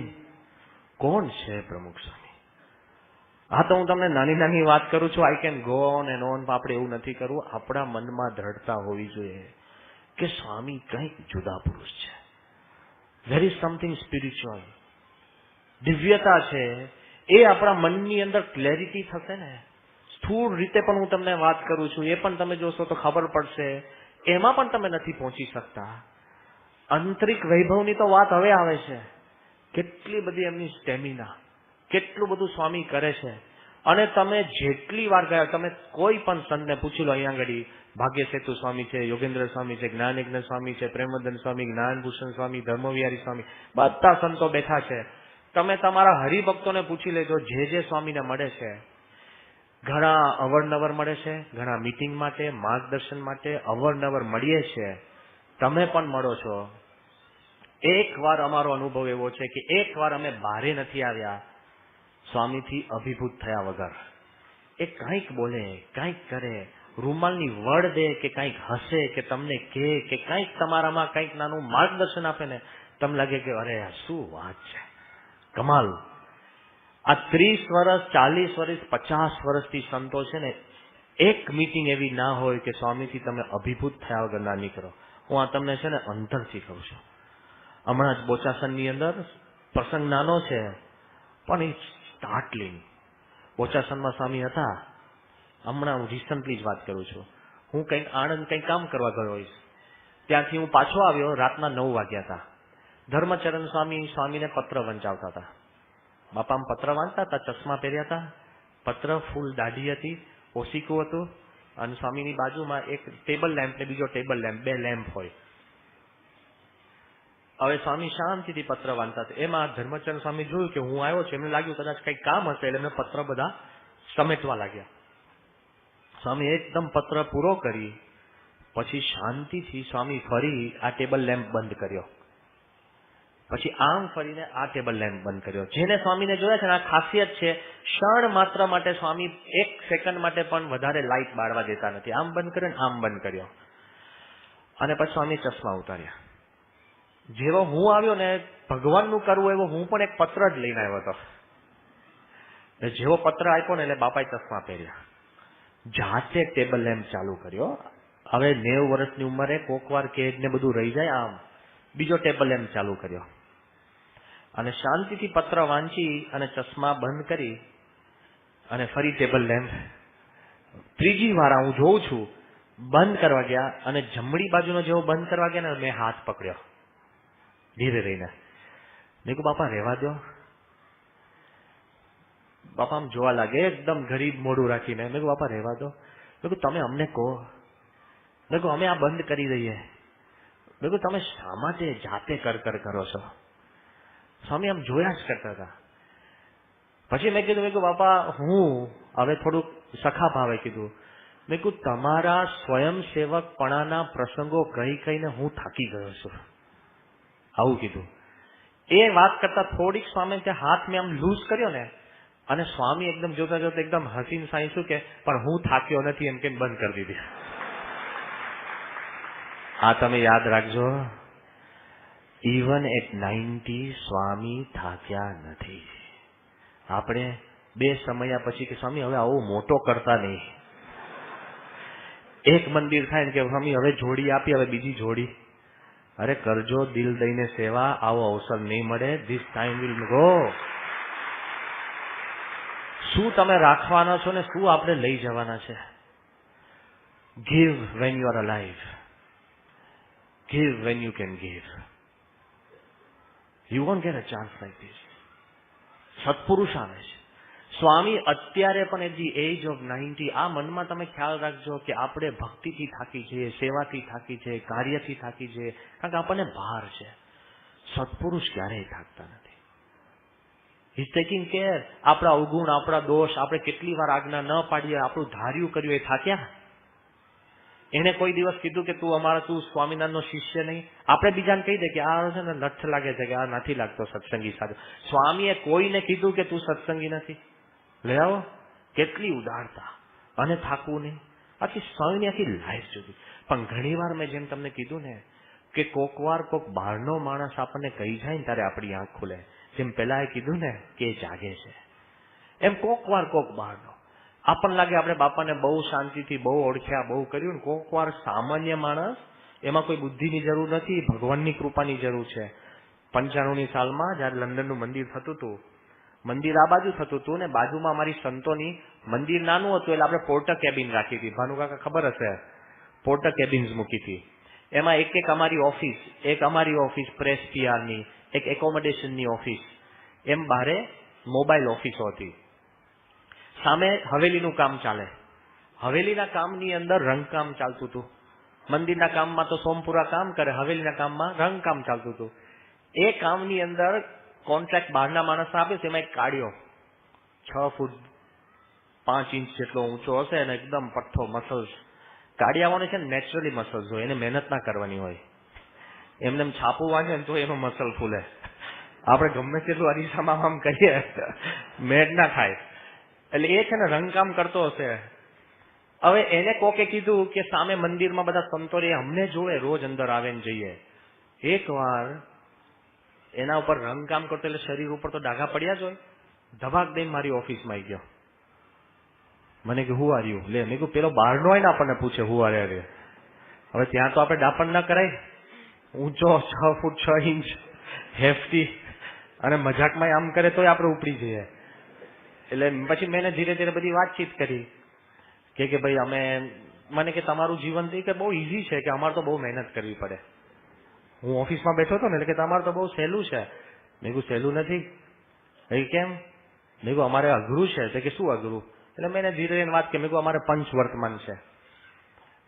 કોણ છે પ્રમુખ સ્વામી? હા, તો હું તમને નાની નાની વાત કરું છું. I can go on and on. આપણે એવું નથી કરવું. આપણા મનમાં દ્રઢતા હોવી જોઈએ કે સ્વામી કંઈક જુદા પુરુષ છે. There is something spiritual. દિવ્યતા છે. એ આપણા મનની અંદર ક્લેરિટી થશે ને. સ્થૂળ રીતે પણ હું તમને વાત કરું છું, એ પણ તમે જોશો તો ખબર પડશે. એમાં પણ તમે નથી પહોંચી શકતા. આંતરિક વૈભવની તો વાત હવે આવે છે. કેટલી બધી એમની સ્ટેમિના, કેટલું બધું સ્વામી કરે છે. અને તમે જેટલી વાર ગયા, તમે કોઈ પણ સંતને પૂછી લો, અહીંયા આગળ ભાગ્ય સેતુ સ્વામી છે, યોગેન્દ્ર સ્વામી છે, જ્ઞાનયજ્ઞ સ્વામી છે, પ્રેમવર્ધન સ્વામી, જ્ઞાનભૂષણ સ્વામી, ધર્મવિહારી સ્વામી, બધા સંતો બેઠા છે. તમે તમારા હરિભક્તોને પૂછી લેજો, જે સ્વામીને મળે છે. ઘણા અવરનવર મળે છે, ઘણા મીટિંગ માટે, માર્ગદર્શન માટે અવરનવર મળીએ છીએ. તમે પણ મળો છો. એક વાર અમારો અનુભવ એવો છે કે એક વાર અમે બારે નથી આવ્યા સ્વામીથી અભિભૂત થયા વગર. એ કંઈક બોલે, કંઈક કરે, રૂમાલની વડ દે કે કંઈક હસે કે તમને કે કંઈક તમારામાં કંઈક નાનું માર્ગદર્શન આપે ને, તમને લાગે કે અરે આ શું વાત છે, કમાલ. આ 30 વર્ષ, 40 વર્ષ, 50 વર્ષથી સંતો છે ને, એક મીટિંગ એવી ના હોય કે સ્વામીથી તમે અભિભૂત થયા વગર ના નીકળો. હું આ તમને છે ને અંતરથી કહું છું. હમણાં જ બોચાસણની અંદર પ્રસંગ નાનો છે પણ એ સ્ટાર્ટલિંગ. બોચાસણમાં સ્વામી હતા. હમણાં હું રિસન્ટલી જ વાત કરું છું. હું કંઈક આણંદ કંઈક કામ કરવા ગયો હોઈશ. ત્યાંથી હું પાછો આવ્યો, રાતના 9 વાગ્યા હતા. ધર્મચરણ સ્વામીને પત્ર વંચાવતા હતા. બાપા પત્ર વાંચતા હતા, ચશ્મા પહેર્યા હતા, પત્ર, ફૂલ દાઢી હતી, ઓશિકું હતું, અને સ્વામીની બાજુમાં એક ટેબલ લેમ્પ ને બીજો ટેબલ લેમ્પ, 2 લેમ્પ હોય. હવે સ્વામી શાંતિથી પત્ર વાંચતા હતા. એમાં ધર્મચરણ સ્વામી જોયું કે હું આવ્યો છું, એમને લાગ્યું કદાચ કંઈક કામ હશે, એટલે એમને પત્ર બધા સમેટવા લાગ્યા. સ્વામી એકદમ પત્ર પૂરો કરી પછી શાંતિથી સ્વામી ફરી આ ટેબલ લેમ્પ બંધ કર્યો. પછી આમ ફરીને આ ટેબલ લેમ્પ બંધ કર્યો. જેને સ્વામીને જોયા છે ને, આ ખાસિયત છે, ક્ષણ માત્ર માટે સ્વામી 1 સેકન્ડ માટે પણ વધારે લાઈટ બાળવા દેતા નથી. આમ બંધ કર્યો ને આમ બંધ કર્યો. અને પછી સ્વામી ચશ્મા ઉતાર્યા. જેવો હું આવ્યો ને, ભગવાનનું કરવું એવો હું પણ એક પત્ર જ લઈને આવ્યો હતો. જેવો પત્ર આપ્યો ને એટલે બાપાએ ચશ્મા પહેર્યા. જાતે ટેબલ લેમ્પ ચાલુ કર્યો. હવે 90 વર્ષની ઉંમરે કોક વાર કેડ ને બધું રહી જાય, આમ બીજો ટેબલ લેમ્પ ચાલુ કર્યો અને શાંતિથી પત્ર વાંચી અને ચશ્મા બંધ કરી અને ફરી ટેબલ લેમ્પ. ત્રીજી વાર હું જોઉં છું બંધ કરવા ગયા અને જમણી બાજુનો જેવો બંધ કરવા ગયા ને, મેં હાથ પકડ્યો ધીરે રહીને. મેં કહ્યું બાપા રહેવા દો. બાપા આમ જોવા લાગે, એકદમ ગરીબ મોઢું રાખીને. મેં કહ્યું બાપા રહેવા દો. મેં કહ્યું તમે અમને કહો. મેં કહ્યું અમે આ બંધ કરી દઈએ. મેં કહ્યું તમે શા માટે જાતે કર કરો છો? સ્વામી આમ જોયા જ કરતા હતા. પછી મેં કીધું બાપા હું હવે થોડુંક સખા ભાવે કીધું. મેં કહ્યું તમારા સ્વયંસેવકપણાના પ્રસંગો કહીને હું થાકી ગયો છું, આવું કીધું. એ વાત કરતા થોડીક સ્વામી ત્યાં હાથ મેં આમ લૂઝ કર્યો ને, અને સ્વામી એકદમ જોતા જોતા એકદમ હસીને સાંઈશું કે પણ હું થાક્યો નથી એમ કે બંધ કરી દીધી. આ તમે યાદ રાખજો, ઇવન એટ 90 સ્વામી થાક્યા નથી. આપણે 2 સમયા પછી કે સ્વામી હવે આવો મોટો કરતા નહીં. એક મંદિર થાય ને કે સ્વામી હવે જોડી આપી, હવે બીજી જોડી. અરે કરજો દિલ દઈને સેવા, આવો અવસર નહીં મળે. This time will go. શું તમે રાખવાના છો ને શું આપણે લઈ જવાના છે? Give when you are alive. Give when you can give. You won't get a chance like this. સત્પુરુષ આવે છે. સ્વામી અત્યારે પણ એટ ધી એજ ઓફ 90, આ મનમાં તમે ખ્યાલ રાખજો કે આપણે ભક્તિથી થાકી છીએ, સેવાથી થાકી છે, કાર્યથી થાકી છે, કારણ કે આપણને ભાર છે. સત્પુરુષ ક્યારેય થાકતા નથી. He's taking care. આપણા અવગુણ, આપણા દોષ, આપણે કેટલી વાર આજ્ઞા ન પાડીએ, આપણું ધાર્યું કર્યું એ થાક્યા? એને કોઈ દિવસ કીધું કે તું સ્વામિનારાયણનો શિષ્ય નહીં? આપણે બીજાને કહી દે કે આ છે ને લઠ લાગે છે, કે આ નથી લાગતો સત્સંગી સાધુ. સ્વામીએ કોઈને કીધું કે તું સત્સંગી નથી? લઈ આવો. કેટલી ઉદારતા, અને થાકવું નહીં. આખી સ્વામીની આખી લાઈફ જુદી. પણ ઘણી વાર મેં જેમ તમને કીધું ને કે કોક વાર કોક બહારનો માણસ આપણને કહી જાય ને ત્યારે આપણી આંખ ખુલે. જેમ પેલા એ કીધું ને કે એ જાગે છે, એમ કોક વાર કોક બહારનો આપણને લાગે આપણે બાપાને બહુ શાંતિથી બહુ ઓળખ્યા, બહુ કર્યું ને કોક વાર સામાન્ય માણસ, એમાં કોઈ બુદ્ધિની જરૂર નથી, ભગવાનની કૃપાની જરૂર છે. 95ની સાલમાં જયારે લંડનનું મંદિર થતું હતું, મંદિર આ બાજુ થતું હતું ને બાજુમાં અમારી સંતોની મંદિર નાનું હતું એટલે આપણે પોર્ટર કેબિન રાખી હતી. ભાનુકાકા ખબર હશે, પોર્ટર કેબિન્સ મૂકી હતી. એમાં એક અમારી ઓફિસ પ્રેસ પીઆરની, એક એકોમોડેશનની ઓફિસ, એમ બારે મોબાઈલ ઓફિસો હતી. સામે હવેલીનું કામ ચાલે. હવેલીના કામની અંદર રંગકામ ચાલતું હતું. મંદિરના કામમાં તો સોમપુરા કામ કરે, હવેલીના કામમાં રંગકામ ચાલતું હતું. એ કામની અંદર કોન્ટ્રાક્ટ બહારના માણસ આપે છે. એમાં એક કાળિયો 6 ફૂટ 5 ઇંચ જેટલો ઊંચો હશે અને એકદમ પઠ્ઠો મસલ્સ. કાળિયાઓને છે ને નેચરલી મસલ્સ હોય, એને મહેનત ના કરવાની હોય. એમને એમ છાપું વાંચે ને તો એનો મસલ ફૂલે. આપણે ગમે તેટલું અરીસામાં આમ કરીએ મેળ ના થાય. એટલે એ છે ને રંગકામ કરતો હશે. હવે એને કોકે કીધું કે સામે મંદિરમાં બધા સંતો અમને જોવે, રોજ અંદર આવે ને જઈએ. એક વાર એના ઉપર રંગકામ કરતો એટલે શરીર ઉપર તો ડાઘા પડ્યા જ હોય. ધબાક દઈને મારી ઓફિસમાં આવી ગયો. મને કે હું આર્યું લે. મેં કહ્યું પેલો બહારનો હોય ને આપણને પૂછે હું આર્યા રે. હવે ત્યાં તો આપણે ડાપણ ના કરાય. ઊંચો 6 ફૂટ 6 ઇંચ હેફટી, અને મજાકમાં આમ કરે તોય આપણે ઉપડી જઈએ. એટલે પછી મેં ધીરે ધીરે બધી વાતચીત કરી કે ભાઈ મને કે તમારું જીવન કે બહુ ઈઝી છે, કે અમારે તો બહુ મહેનત કરવી પડે. હું ઓફિસમાં બેઠો હતો ને એટલે કે તમારે તો બહુ સહેલું છે. મેં કહ્યું સહેલું નથી. કેમ? મેં કહ્યું અમારે અઘરું છે. તો કે શું અઘરું? એટલે મેં ધીરે ધીરે વાત કરી. મેં કહ્યું અમારે પંચવર્તમાન છે.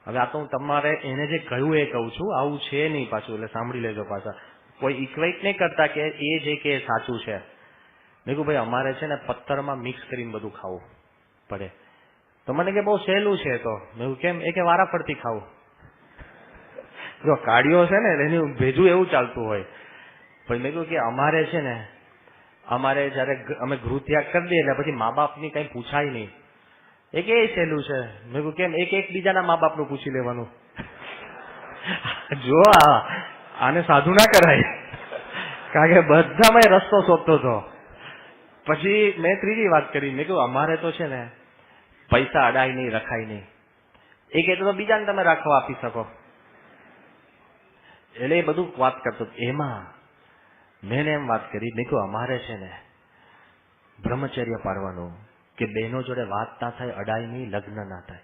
હવે આ તો હું તમારે એને જે કહ્યું એ કહું છું, આવું છે નહીં પાછું, એટલે સાંભળી લેજો પાછા. કોઈ ઇક્વેટ નહીં કરતા કે એ જે કે સાચું છે. મેં કહ્યું ભાઈ અમારે છે ને પથ્થરમાં મિક્સ કરીને બધું ખાવું પડે. તો મને કે બહુ સહેલું છે. તો મેં કહ્યું કેમ? એ કે વારાફરતી ખાવું. જો કાળિયો છે ને એનું ભેજું એવું ચાલતું હોય. પછી મેં કહ્યું કે અમારે છે ને અમારે જયારે અમે ગૃહ ત્યાગ કરી દઈએ એટલે પછી મા બાપની કઈ પૂછાય નહીં. એ કે સહેલું છે. મેં કહ્યું કેમ? એકબીજાના મા બાપનું પૂછી લેવાનું. જો આને સાધુ ના કરાય, કારણ કે બધામાં રસ્તો શોધતો હતો. પછી મેં ત્રીજી વાત કરી. મેં કહ્યું અમારે તો છે ને પૈસા અડાય નહીં, રખાય નહીં. એ કહેતો તો બીજાને તમે રાખવા આપી શકો. એટલે એ બધું વાત કરતો. એમાં મેં એમ વાત કરી. મેં કહ્યું અમારે છે ને બ્રહ્મચર્ય પાડવાનું, કે બહેનો જોડે વાત ના થાય, અડાય નહીં, લગ્ન ના થાય.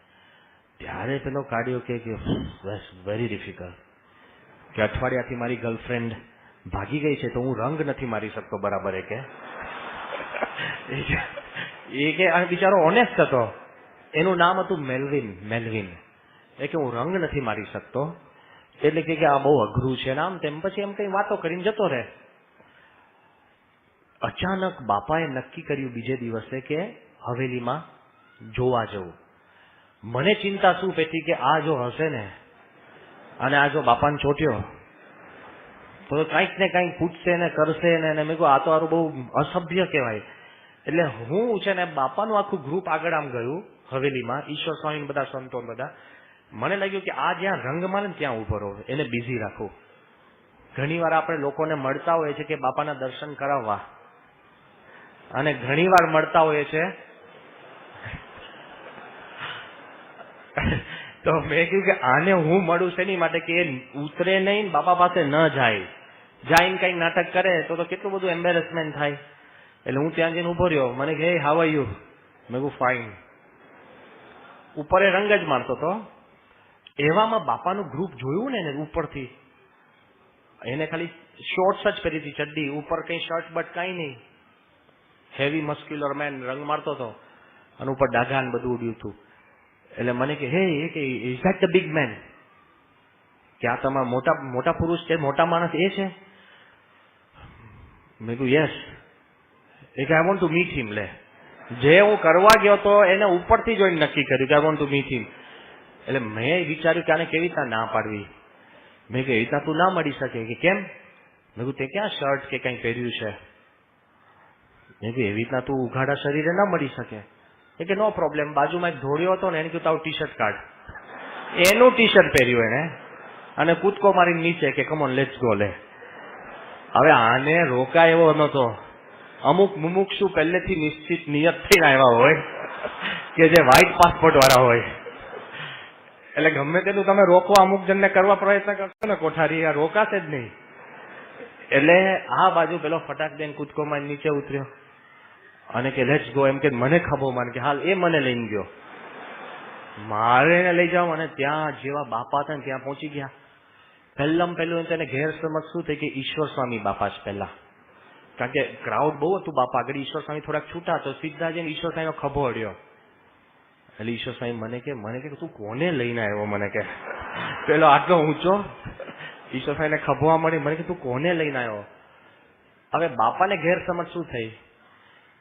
ત્યારે પેલો કાઢ્યો કે વેરી ડિફિકલ્ટ, કે અઠવાડિયાથી મારી ગર્લફ્રેન્ડ ભાગી ગઈ છે તો હું રંગ નથી મારી શકતો બરાબર. એ કે આ બિચારો ઓનેસ્ટ હતો. એનું નામ હતું મેલવિન. એ કે હું રંગ નથી મારી શકતો, એટલે કે આ બહુ અઘરું છે નામ તેમ. પછી એમ કઈ વાતો કરીને જતો રહે. અચાનક બાપાએ નક્કી કર્યું બીજે દિવસે કે હવેલીમાં જોવા જવું. મને ચિંતા શું પેટી કે આ જો હશે ને અને આ જો બાપાને ચોટ્યો તો કંઈક ને કંઈક પૂછશે ને કરશે ને. મેં કહ્યું આ તો આરું બહુ અસભ્ય કહેવાય. એટલે હું છે ને બાપાનું આખું ગ્રુપ આગળ આમ ગયું હવેલીમાં, ઈશ્વર સ્વામી બધા સંતો બધા. મને લાગ્યું કે આ જ્યાં રંગમાં ને ત્યાં ઉભો રહો, એને બિઝી રાખું. ઘણી વાર આપણે લોકોને મળતા હોઈએ છે કે બાપાના દર્શન કરાવવા, અને ઘણી વાર મળતા હોઈએ છે તો મેં કહ્યું કે આને હું મળું છે એની માટે કે એ ઉતરે નહીં, બાપા પાસે ન જાય. જઈને કઈક નાટક કરે તો કેટલું બધું એમ્બેરેસમેન્ટ થાય. એટલે હું ત્યાં જઈને ઉભો રહ્યો. મને કે હાઉ આર યુ? મેં કહ્યું ફાઇન. ઉપર એ રંગ જ મારતો હતો. એવામાં બાપાનું ગ્રુપ જોયું ને ઉપરથી, એને ખાલી શોર્ટ્સ જ પહેરી હતી, ચડ્ડી ઉપર, કઈ શર્ટ બટ કઈ નહીં. હેવી મસ્ક્યુલર મેન, રંગ મારતો હતો અને ઉપર ડાઘા ને બધું ઉડ્યું હતું. એટલે મને કે he is that the big man? કે આ તમારા મોટા પુરુષ છે, મોટા માણસ એ છે? મેં કહ્યું યસ. એ કે I want to meet him. લે, જે હું કરવા ગયો તો એને ઉપરથી જોઈને નક્કી કર્યું કે I want to meet him. એટલે મેં વિચાર્યું કે આને કેવી રીતના ના પાડવી. મેં કીધું એવી રીતના તું ના મળી શકે. કે કેમ? મેં કીધું તે ક્યાં શર્ટ કે કંઈ પહેર્યું છે? મેં કીધું એવી રીતના તું ઉઘાડા શરીરે ના મળી શકે. એ કે નો પ્રોબ્લેમ. બાજુમાં એક ધોળિયો હતો ને એને કીધું તારું ટી શર્ટ કાઢ. એનું ટી શર્ટ પહેર્યું એને અને કૂદકો મારી નીચે કે કમોન લેટ્સ ગો લે. હવે આને રોકાય એવો નતો. અમુક મુમુક્ષુ પહેલેથી નિશ્ચિત નિયત થઈને આવ્યા હોય કે જે વ્હાઈટ પાસપોર્ટ વાળા હોય, એટલે ગમે તેટલું તમે રોકવા અમુક જણને કરવા પ્રયત્ન કરશો ને કોઠારી, આ રોકાશે જ નહીં. એટલે આ બાજુ પેલો ફટાક દઈને કૂદકો મારી નીચે ઉતર્યો અને કે લેટ્સ ગો. એમ કે મને ખબો માન કે હાલ એ મને લઈને ગયો. મારે એને લઈ જાવ અને ત્યાં જેવા બાપા હતા ને ત્યાં પહોંચી ગયા. પહેલું તેને ગેરસમજ શું થઈ કે ઈશ્વર સ્વામી બાપા જ પહેલા, કારણ કે ક્રાઉડ બહુ હતું બાપા આગળ. ઈશ્વર સ્વામી થોડાક છૂટા તો સીધા જઈને ઈશ્વર સ્વામીનો ખભો અડ્યો. એટલે ઈશ્વર સ્વામી મને કે તું કોને લઈને આવ્યો? મને કે પેલો આટલો ઊંચો ઈશ્વર સ્વામીને ખભવા મળી. મને કે તું કોને લઈને આવ્યો? હવે બાપાને ગેરસમજ શું થઈ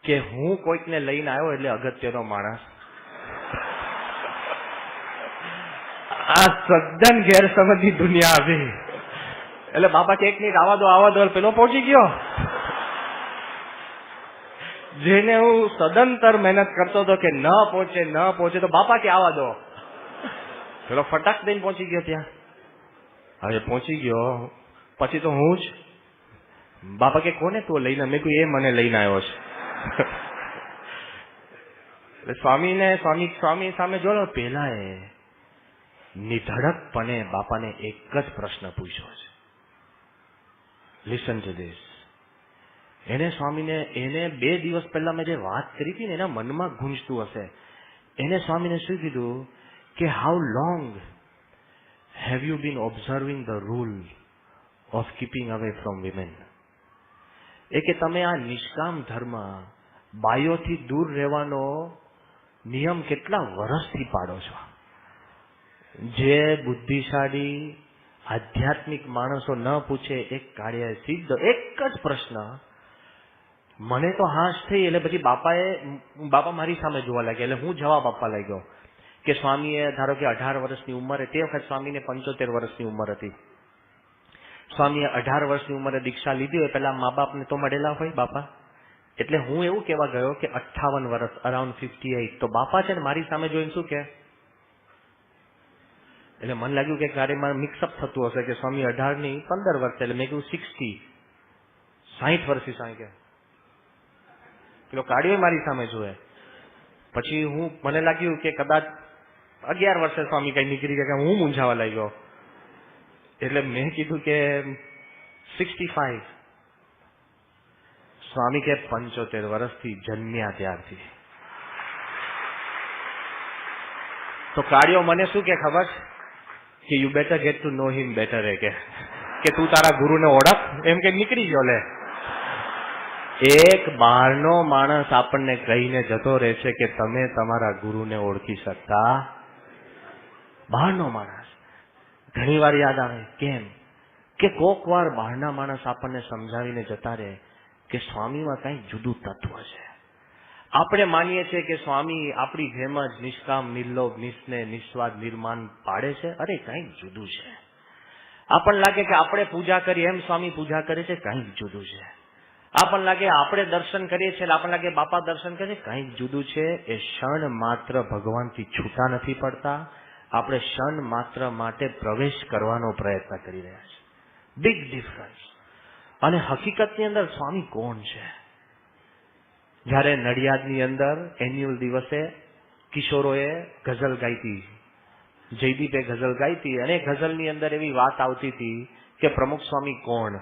કે હું કોઈકને લઈને આવ્યો એટલે અગત્યનો માણસ. આ સદન ગેરસમજની દુનિયા આવી. એટલે બાપા કે એક મિનિટ આવા દો પેલો પહોંચી ગયો. જેને હું સદંતર મહેનત કરતો હતો કે ન પહોંચે તો બાપા કે આવા દો. પેલો ફટાક દઈને પહોંચી ગયો ત્યાં. હવે પહોંચી ગયો પછી તો હું જ. બાપા કે કોને તું લઈને? મેં કહ્યું એ મને લઈને આવ્યો છે. સ્વામી સામે જોડો. પેલા એ નિધડકપણે બાપાને એક જ પ્રશ્ન પૂછ્યો છે. Listen to this. એને 2 દિવસ પહેલા મેં જે વાત કરી હતી ને એના મનમાં ગુંજતું હશે. એને સ્વામીને શું કીધું કે how long have you been observing the rule of keeping away from women? એ કે તમે આ નિષ્કામ ધર્મ, બાયોથી દૂર રહેવાનો નિયમ કેટલા વર્ષથી પાડો છો? જે બુદ્ધિશાળી આધ્યાત્મિક માણસો ન પૂછે એક કાર્ય સીધો એક જ પ્રશ્ન. મને તો હાશ થઈ. એટલે પછી બાપા મારી સામે જોવા લાગ્યા. એટલે હું જવાબ આપવા લાગ્યો કે સ્વામીએ ધારો કે 18 વર્ષની ઉંમરે, તે વખત સ્વામીને 75 વર્ષની ઉંમર હતી. સ્વામીએ 18 વર્ષની ઉંમરે દીક્ષા લીધી હોય. પેલા મા બાપને તો મળેલા હોય બાપા. એટલે હું એવું કહેવા ગયો કે 58 વર્ષ, અરાઉન્ડ 58. તો બાપા છે ને મારી સામે જોઈને શું કે, એટલે મને લાગ્યું કે ક્યારે મારે મિક્સઅપ થતું હશે કે સ્વામી 18 નહીં 15 વર્ષ. એટલે મેં કહ્યું 60 વર્ષથી સાંઈ કે પેલો કાઢ્યો મારી સામે જોયે. પછી મને લાગ્યું કે કદાચ 11 વર્ષે સ્વામી કઈ નીકળી ગયા, હું મૂંઝાવા લાગ્યો. એટલે મેં કીધું કે 65. સ્વામી કે 75 વર્ષથી જન્મ્યા ત્યારથી. તો કાઢ્યો મને શું કે ખબર કે you better get to know him better. કે તું તારા ગુરુને ઓળખ. એમ કે નીકળી ગયો. લે એક બહારનો માણસ આપણને કહીને જતો રહે છે કે તમે તમારા ગુરુને ઓળખી શકતા. બહારનો માણસ ઘણી વાર યાદ આવે. કેમ કે કોક વાર બહારના માણસ આપણને સમજાવીને જતા રહે કે સ્વામીમાં કઈ જુદું તત્વ છે. આપણે માનીએ છીએ કે સ્વામી આપણી જેમ જ નિષ્કામ, નિર્લોભ, નિસ્નેહ, નિસ્વાર્થ, નિર્માન પાડે છે. અરે કંઈક જુદું છે. આપણને લાગે કે આપણે પૂજા કરીએ એમ સ્વામી પૂજા કરે છે, કંઈક જુદું છે. આપણને લાગે આપણે દર્શન કરીએ છીએ, આપણને લાગે બાપા દર્શન કરે છે, કંઈક જુદું છે. એ ક્ષણ માત્ર ભગવાનથી છૂટા નથી પડતા. આપણે ક્ષણ માત્ર માટે પ્રવેશ કરવાનો પ્રયત્ન કરી રહ્યા છીએ. Big difference. અને હકીકતની અંદર સ્વામી કોણ છે? જ્યારે નડિયાદની અંદર એન્યુઅલ દિવસે કિશોરોએ ગઝલ ગાઈ હતી, જયદીપે ગઝલ ગાઈ હતી, અને ગઝલની અંદર એવી વાત આવતી હતી કે પ્રમુખ સ્વામી કોણ?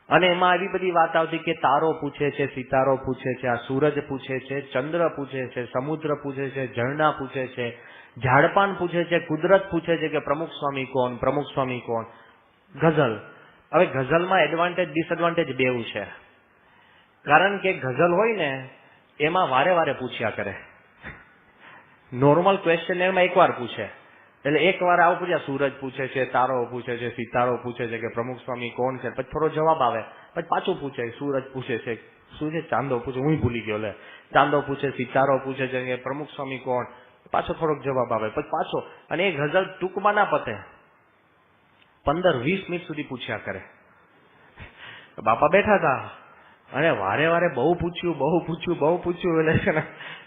અને એમાં એવી બધી વાત આવતી કે તારો પૂછે છે, સિતારો પૂછે છે, આ સૂરજ પૂછે છે, ચંદ્ર પૂછે છે, સમુદ્ર પૂછે છે, ઝરણા પૂછે છે, ઝાડપાન પૂછે છે, કુદરત પૂછે છે કે પ્રમુખ સ્વામી કોણ, પ્રમુખ સ્વામી કોણ? ગઝલ. હવે ગઝલમાં એડવાન્ટેજ ડિસએડવાન્ટેજ બેઉ છે. કારણ કે ગઝલ હોય ને એમાં વારે વારે પૂછ્યા કરે. નોર્મલ ક્વેશ્ચનરમાં એકવાર પૂછે, એટલે એકવાર આવું પૂછ્યા, સૂરજ પૂછે છે, તારો પૂછે છે, સિતારો પૂછે છે કે પ્રમુખ સ્વામી કોણ છે, પછી થોડો જવાબ આવે, પછી પાછું પૂછે, સૂરજ પૂછે છે, શું છે, ચાંદો પૂછે, હું ભૂલી ગયો. લે ચાંદો પૂછે, સિતારો પૂછે છે કે પ્રમુખ સ્વામી કોણ, પાછો થોડોક જવાબ આવે, પછી પાછો, અને એ ગઝલ ટૂંકમાં ના પતે, 15-20 મિનિટ સુધી પૂછ્યા કરે. બાપા બેઠા હતા અને વારે વારે બહુ પૂછ્યું એટલે છે ને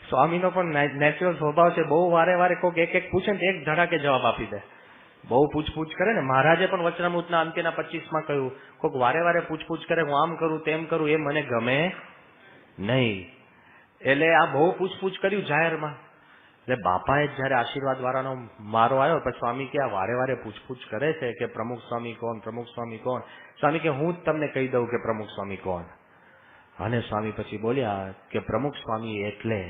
સ્વામીનો પણ નેચરલ સ્વભાવ છે, બહુ વારે વારે કોઈક એક પૂછે ને એક ધડાકે જવાબ આપી દે. બહુ પૂછપૂછ કરે ને, મહારાજે પણ વચનામૃતના અંત્યના 25માં કહ્યું, કોઈક વારે વારે પૂછપૂછ કરે, હું આમ કરું તેમ કરું, એ મને ગમે નહીં. એટલે આ બહુ પૂછપૂછ કર્યું જાહેરમાં. એટલે બાપાએ જયારે આશીર્વાદ વાળાનો મારો આવ્યો, પછી સ્વામી કે આ વારે વારે પૂછપૂછ કરે છે કે પ્રમુખ સ્વામી કોણ, પ્રમુખ સ્વામી કોણ. સ્વામી કે હું જ તમને કહી દઉં કે પ્રમુખ સ્વામી કોણ. અને સ્વામી પછી બોલ્યા કે પ્રમુખ સ્વામી એટલે,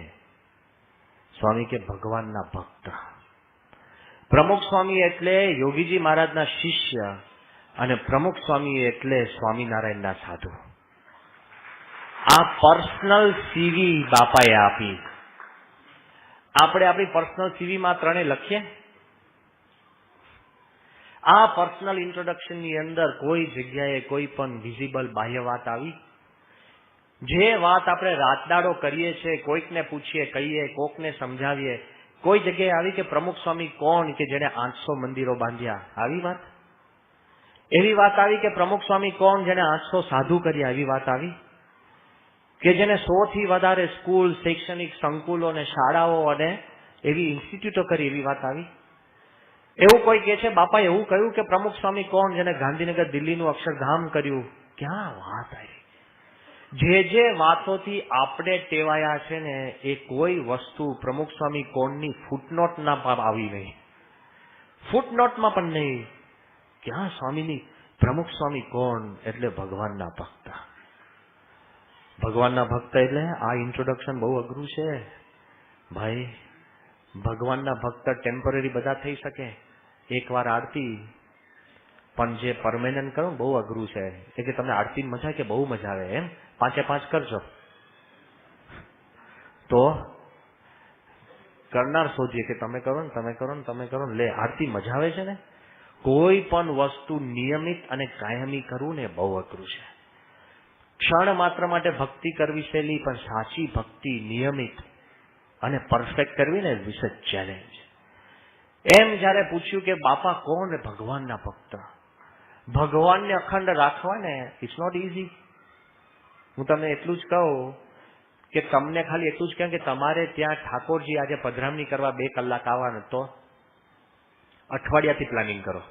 સ્વામી કે ભગવાનના ભક્ત. પ્રમુખ સ્વામી એટલે યોગીજી મહારાજના શિષ્ય, અને પ્રમુખ સ્વામી એટલે સ્વામિનારાયણના સાધુ. આ પર્સનલ સીવી બાપાએ આપી. આપણે આપણી પર્સનલ સીવી માં ત્રણે લખીએ. આ પર્સનલ ઇન્ટ્રોડક્શન ની અંદર કોઈ જગ્યાએ કોઈ પણ વિઝિબલ બાહ્ય વાત આવી? જે વાત આપણે રાતદાડો કરીએ છીએ, કોઈકને પૂછીએ, કહીએ, કોકને સમજાવીએ, કોઈ જગ્યાએ આવી કે પ્રમુખ સ્વામી કોણ કે જેને 800 મંદિરો બાંધ્યા? આવી વાત? એવી વાત આવી કે પ્રમુખ સ્વામી કોણ જેને 800 સાધુ કર્યા? એવી વાત આવી? કે જેને 100 થી વધારે સ્કૂલ, શૈક્ષણિક સંકુલો અને શાળાઓ અને એવી ઇન્સ્ટિટ્યૂટો કરી? એવી વાત આવી? એવું કોઈ કહે છે બાપા એવું કહ્યું કે પ્રમુખ સ્વામી કોણ જેને ગાંધીનગર, દિલ્હીનું અક્ષરધામ કર્યું? ક્યાં વાત આવી? જે વાતોથી આપણે ટેવાયા છે ને, એ કોઈ વસ્તુ પ્રમુખ સ્વામી કોણની ફૂટનોટ ના આવી નહીં, ફૂટનોટમાં પણ નહીં. ક્યાં સ્વામીની પ્રમુખ સ્વામી કોણ એટલે ભગવાનના ભક્ત. ભગવાનના ભક્ત એટલે આ ઇન્ટ્રોડક્શન બહુ અઘરું છે ભાઈ. ભગવાનના ભક્ત ટેમ્પરરી બધા થઈ શકે, એકવાર આરતી, પણ જે પરમેનન્ટ કરો બહુ અઘરું છે. એ કે તમને આરતી મજા કે બહુ મજા આવે, એમ 5-5 કરજો તો કરનાર શોધીએ કે તમે કરો ને તમે કરો ને તમે કરો ને, લે આરતી મજા આવે છે ને. કોઈ પણ વસ્તુ નિયમિત અને કાયમી કરવું ને બહુ અઘરું છે. ક્ષણ માત્ર માટે ભક્તિ કરવી સહેલી, પણ સાચી ભક્તિ નિયમિત અને પરફેક્ટ કરવી ને વિશે ચેલેન્જ. એમ જયારે પૂછ્યું કે બાપા કોણ? ભગવાનના ભક્ત. ભગવાનને અખંડ રાખવા ને ઇટ્સ નોટ ઇઝી. હું તમને એટલું જ કહું કે તમને ખાલી એટલું જ કહું કે તમારે ત્યાં ઠાકોરજી આજે પધરામણી કરવા 2 કલાક આવવાના, તો અઠવાડિયાથી પ્લાનિંગ કરો.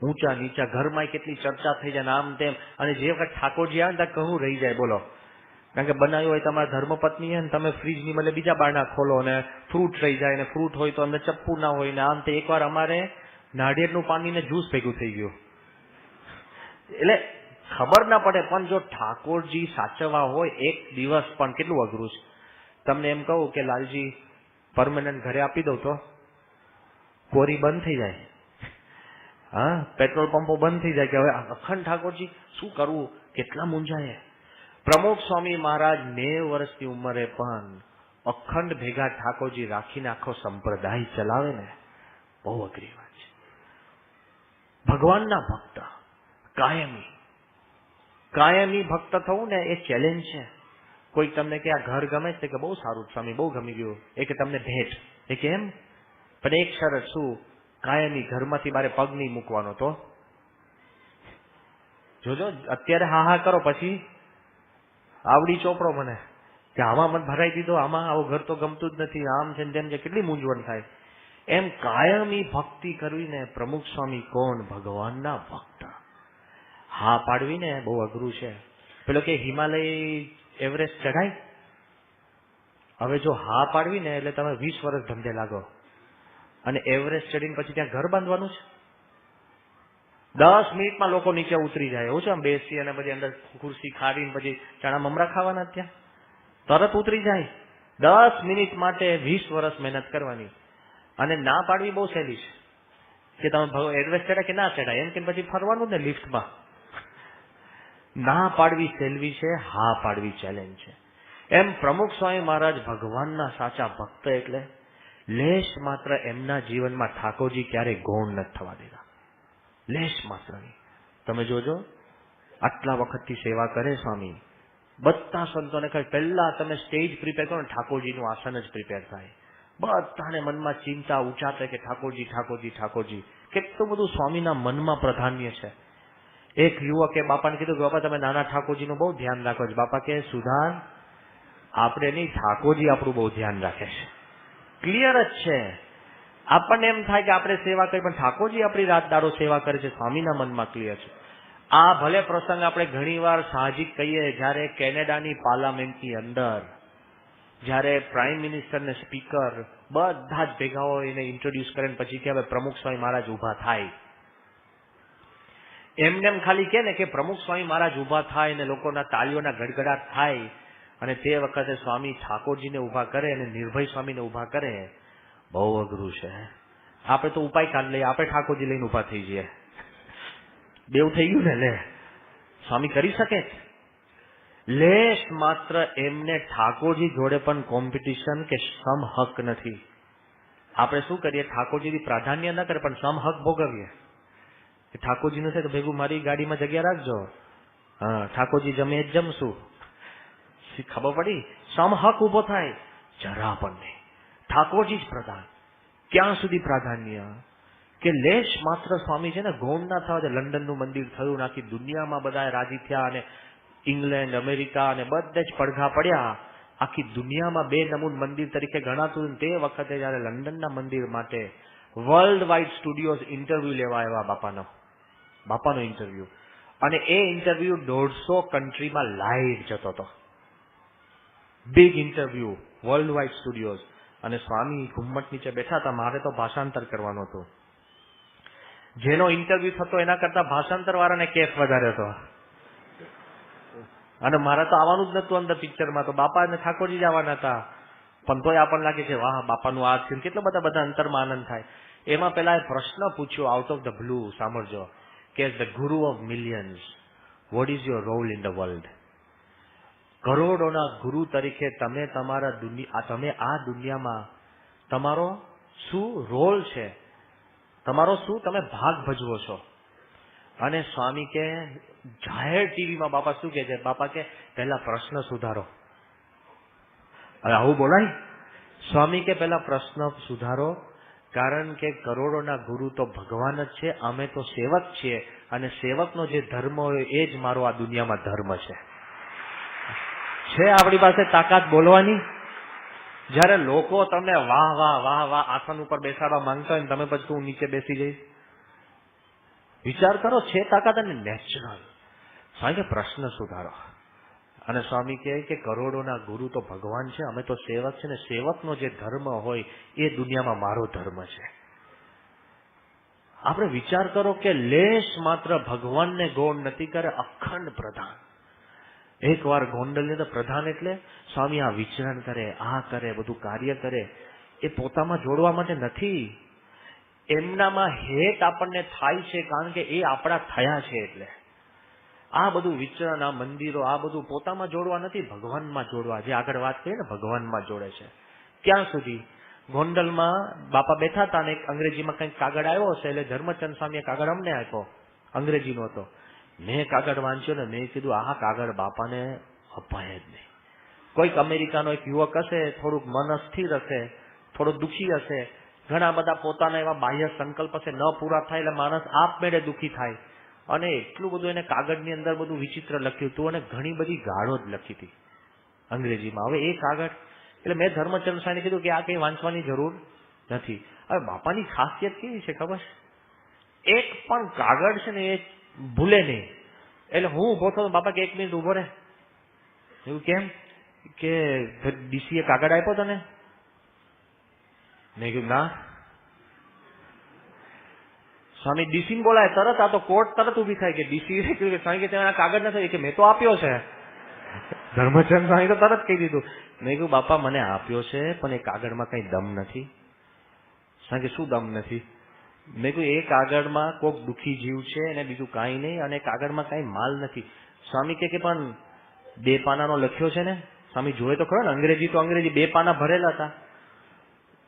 ઊંચા નીચા ઘરમાં કેટલી ચર્ચા થઈ જાય, આમ તેમ. અને જે વખત ઠાકોરજી આવે ને ત્યાં કહું રહી જાય, બોલો. કારણ કે બનાવ્યું હોય તમારા ધર્મપત્ની ને તમે ફ્રીજની બદલે બીજા બારણા ખોલો અને ફ્રૂટ રહી જાય, ને ફ્રૂટ હોય તો અંદર ચપ્પુ ના હોય ને આમ તે. એકવાર અમારે નાળિયેરનું પાણી ને જ્યુસ ભેગું થઈ ગયું. એટલે ખબર ના પડે, પણ જો ઠાકોરજી સાચવવા હોય એક દિવસ પણ કેટલું અઘરું છે. તમને એમ કહું કે લાલજી પરમેનન્ટ ઘરે આપી દઉં તો કોરી બંધ થઈ જાય, હા, પેટ્રોલ પંપો બંધ થઈ જાય કે હવે અખંડ ઠાકોરજી શું કરવું, કેટલા મૂંઝાય. પ્રમુખ સ્વામી મહારાજ 90 વર્ષની ઉંમરે પણ અખંડ ભેગા ઠાકોરજી રાખીને આખો સંપ્રદાય ચલાવે ને, બહુ અઘરી વાત છે. ભગવાનના ભક્ત કાયમી ભક્ત થવું ને એ ચેલેન્જ છે. કોઈ તમને કે આ ઘર ગમે છે કે બહુ સારું સ્વામી, બહુ ગમી ગયું. એ કે તમને ભેટ, એ કે એમ, પણ એક શરત, શું? કાયમી ઘરમાંથી બારે પગ નહીં મૂકવાનો. તો જોજો અત્યારે હા કરો, પછી આવડી ચોપડો મને કે આમાં મને ભરાઈ દીધો, આમાં આવું ઘર તો ગમતું જ નથી, આમ છે તેમ છે, કેટલી મૂંઝવણ થાય. એમ કાયમી ભક્તિ કરવી ને પ્રમુખ સ્વામી કોણ? ભગવાનના ભક્ત. હા પાડવી ને બહુ અઘરું છે. પેલો કે હિમાલય એવરેસ્ટ ચઢાય, હવે જો હા પાડવી ને એટલે તમે 20 વર્ષ ધંધે લાગો. અને એવરેસ્ટ ચડીને પછી ત્યાં ઘર બાંધવાનું છે. 10 મિનિટમાં લોકો નીચે ઉતરી જાય, એવું છે. આમ બેસી અને પછી અંદર ખુરશી ખાડીને પછી ચણા મમરા ખાવાના, ત્યાં તરત ઉતરી જાય. 10 મિનિટ માટે 20 વર્ષ મહેનત કરવાની. અને ના પાડવી બહુ સહેલી છે કે તમે એવરેસ્ટ ચડ્યા કે ના ચડાય, એમ કે પછી ફરવાનું ને લિફ્ટમાં. ના પાડવી સહેલવી છે, હા પાડવી ચેલેન્જ છે. એમ પ્રમુખ સ્વામી મહારાજ ભગવાનના સાચા ભક્ત એટલે લેશ માત્ર એમના જીવનમાં ઠાકોરજી ક્યારેય ગૌણ નથી થવા દેતા, લેશ માત્ર નહીં. તમે જોજો આટલા વખતથી સેવા કરે સ્વામી, બધા સંતોને કહે પહેલા તમે સ્ટેજ પ્રિપેર કરો ને ઠાકોરજીનું આસન જ પ્રિપેર થાય. બધાને મનમાં ચિંતા ઊંચા થાય કે ઠાકોરજી ઠાકોરજી ઠાકોરજી. કેટલું બધું સ્વામીના મનમાં પ્રાધાન્ય છે. એક યુવકે બાપાને કીધું કે બાપા તમે નાના ઠાકોરજીનું બહુ ધ્યાન રાખો છો. બાપા કે સુધાર, આપણે નહીં, ઠાકોરજી આપણું બહુ ધ્યાન રાખે છે. ક્લિયર જ છે. આપણને એમ થાય કે આપણે સેવા કરી, પણ ઠાકોરજી આપણી રાત દાડો સેવા કરે છે. સ્વામીના મનમાં ક્લિયર છે. આ ભલે પ્રસંગ આપણે ઘણીવાર સાહજિક કહીએ, જ્યારે કેનેડાની પાર્લામેન્ટની અંદર જ્યારે પ્રાઇમ મિનિસ્ટર ને સ્પીકર બધા જ ભેગા હોય એને ઇન્ટ્રોડ્યુસ કરે પછી કે હવે પ્રમુખ સ્વામી મહારાજ ઉભા થાય. એમને એમ ખાલી કે ને કે પ્રમુખ સ્વામી મહારાજ ઉભા થાય ને લોકોના તાળીઓના ગડગડાટ થાય અને તે વખતે સ્વામી ઠાકોરજીને ઉભા કરે અને નિર્ભય સ્વામીને ઉભા કરે, બહુ અઘરું છે. આપણે તો ઉપાય કાઢ લઈએ, આપણે ઠાકોરજી લઈને ઉભા થઈ જઈએ. બેવું થઈ ગયું ને. લે સ્વામી કરી શકે? લેશ માત્ર એમને ઠાકોરજી જોડે પણ કોમ્પિટિશન કે સમહક નથી. આપણે શું કરીએ, ઠાકોરજીની પ્રાધાન્ય ન કરે પણ સમહક ભોગવીએ. ઠાકોરજીનું છે તો ભેગું મારી ગાડીમાં જગ્યા રાખજો. હા, ઠાકોરજી જમે જ જમશું. ખબર પડી? સમહક ઉભો થાય જરા પણ નહીં. ઠાકોરજી જ પ્રધાન. ક્યાં સુધી પ્રાધાન્ય કે લેશ માત્ર સ્વામી છે ને ગૌણ ના થવા દે. લંડનનું મંદિર થયું, આખી દુનિયામાં બધા રાજી થયા અને ઇંગ્લેન્ડ, અમેરિકા અને બધે જ પડઘા પડ્યા. આખી દુનિયામાં 2 નમૂન મંદિર તરીકે ગણાતું. તે વખતે જયારે લંડનના મંદિર માટે વર્લ્ડ વાઇડ સ્ટુડિયોઝ ઇન્ટરવ્યુ લેવા આવ્યા, બાપાનો ઇન્ટરવ્યુ, અને એ ઇન્ટરવ્યુ 150 કન્ટ્રીમાં લાઈવ જતો હતો. Big interview, world wide studios. અને સ્વામી ઘુમ્મટ નીચે બેઠા હતા. મારે તો ભાષાંતર કરવાનું હતું. જેનો ઇન્ટરવ્યુ થતો એના કરતા ભાષાંતર વાળાને કેફ વધારે હતો. અને મારે તો આવવાનું જ નતું અંદર પિક્ચરમાં. તો બાપા અને ઠાકોરજી જ આવવાના હતા. પણ તોય આપણને લાગે છે વાહ બાપાનું આ છે. કેટલા બધા અંતરમાં આનંદ થાય. એમાં પેલા એ પ્રશ્ન પૂછ્યો આઉટ ઓફ ધ બ્લુ, સાંભળજો, કે as the guru of millions what is your role in the world? કરોડોના ગુરુ તરીકે તમે આ દુનિયામાં તમારો શું રોલ છે? તમારો શું તમે ભાગ ભજવો છો? અને સ્વામી કે જાહેર ટીવીમાં બાપા શું કે છે? બાપા કે પહેલા પ્રશ્ન સુધારો. હવે આવું બોલાય? સ્વામી કે પહેલા પ્રશ્ન સુધારો, કારણ કે કરોડોના ગુરુ તો ભગવાન જ છે, અમે તો સેવક છીએ, અને સેવકનો જે ધર્મ હોય એ જ મારો આ દુનિયામાં ધર્મ છે. આપણી પાસે તાકાત બોલવાની? જયારે લોકો તમને વાહ વાહ વાહ વાહ આસન ઉપર બેસાડવા માંગતા હોય ને તમે પછી હું નીચે બેસી જઈશ? વિચાર કરો, છે તાકાત અને નેચરલ. સ્વામી કે પ્રશ્ન સુધારો. અને સ્વામી કહે કે કરોડોના ગુરુ તો ભગવાન છે, અમે તો સેવક છે, ને સેવકનો જે ધર્મ હોય એ દુનિયામાં મારો ધર્મ છે. આપણે વિચાર કરો કે લેશ માત્ર ભગવાનને ગૌણ નથી કરે, અખંડ પ્રધાન. એકવાર ગોંડલની અંદર પ્રધાન એટલે સ્વામી આ વિચરણ કરે, આ કરે, બધું કાર્ય કરે, એ પોતામાં જોડવા માટે નથી. એમનામાં હેત આપણને થાય છે કારણ કે એ આપણા થયા છે. એટલે આ બધું વિચરણ, આ મંદિરો, આ બધું પોતામાં જોડવા નથી, ભગવાનમાં જોડવા. જે આગળ વાત કરી ને ભગવાનમાં જોડે છે. ક્યાં સુધી? ગોંડલમાં બાપા બેઠા હતા ને અંગ્રેજીમાં કંઈક કાગળ આવ્યો હશે, એટલે ધર્મચંદ સ્વામીએ કાગળ અમને આપ્યો, અંગ્રેજીનો હતો. મેં કાગળ વાંચ્યો ને મેં કીધું આ કાગળ બાપાને અપાય જ નહીં. કોઈક અમેરિકાનો એક યુવક હશે, થોડુંક મન અસ્થિર હશે, થોડો દુઃખી હશે, ઘણા બધા પોતાના એવા બાહ્ય સંકલ્પ હશે, ન પૂરા થાય એટલે માણસ આપમેળે દુઃખી થાય. અને એટલું બધું એને કાગળની અંદર બધું વિચિત્ર લખ્યું હતું અને ઘણી બધી ગાળો જ લખી હતી અંગ્રેજીમાં. હવે એ કાગળ એટલે મેં ધર્મચંદ સ્વામીને કીધું કે આ કઈ વાંચવાની જરૂર નથી. હવે બાપાની ખાસિયત કેવી છે ખબર? એક પણ કાગળ છે ને એ ભૂલે નહીં. એટલે હું ઉભો થયો, બાપા કે 1 મિનિટ ઉભો રહે. એવું કેમ? કે ડીસીએ કાગળ આપ્યો તને? મેં કીધું ના. સ્વામી ડીસી બોલાય તરત, આ તો કોર્ટ તરત ઉભી થાય કે ડીસી સ્વામી કે ત્યાં કાગળ નથી કે મેં તો આપ્યો છે. ધર્મચંદ સ્વામી તો તરત કહી દીધું. મેં કીધું બાપા મને આપ્યો છે પણ એ કાગળમાં કઈ દમ નથી. સ્વામી કે શું દમ નથી? મેં કહ્યું એ કાગળમાં કોઈક દુઃખી જીવ છે અને બીજું કાંઈ નહીં, અને કાગળમાં કાંઈ માલ નથી. સ્વામી કે પણ 2 પાનાનો લખ્યો છે ને? સ્વામી જોયે તો ખરો ને, અંગ્રેજી તો અંગ્રેજી 2 પાના ભરેલા હતા.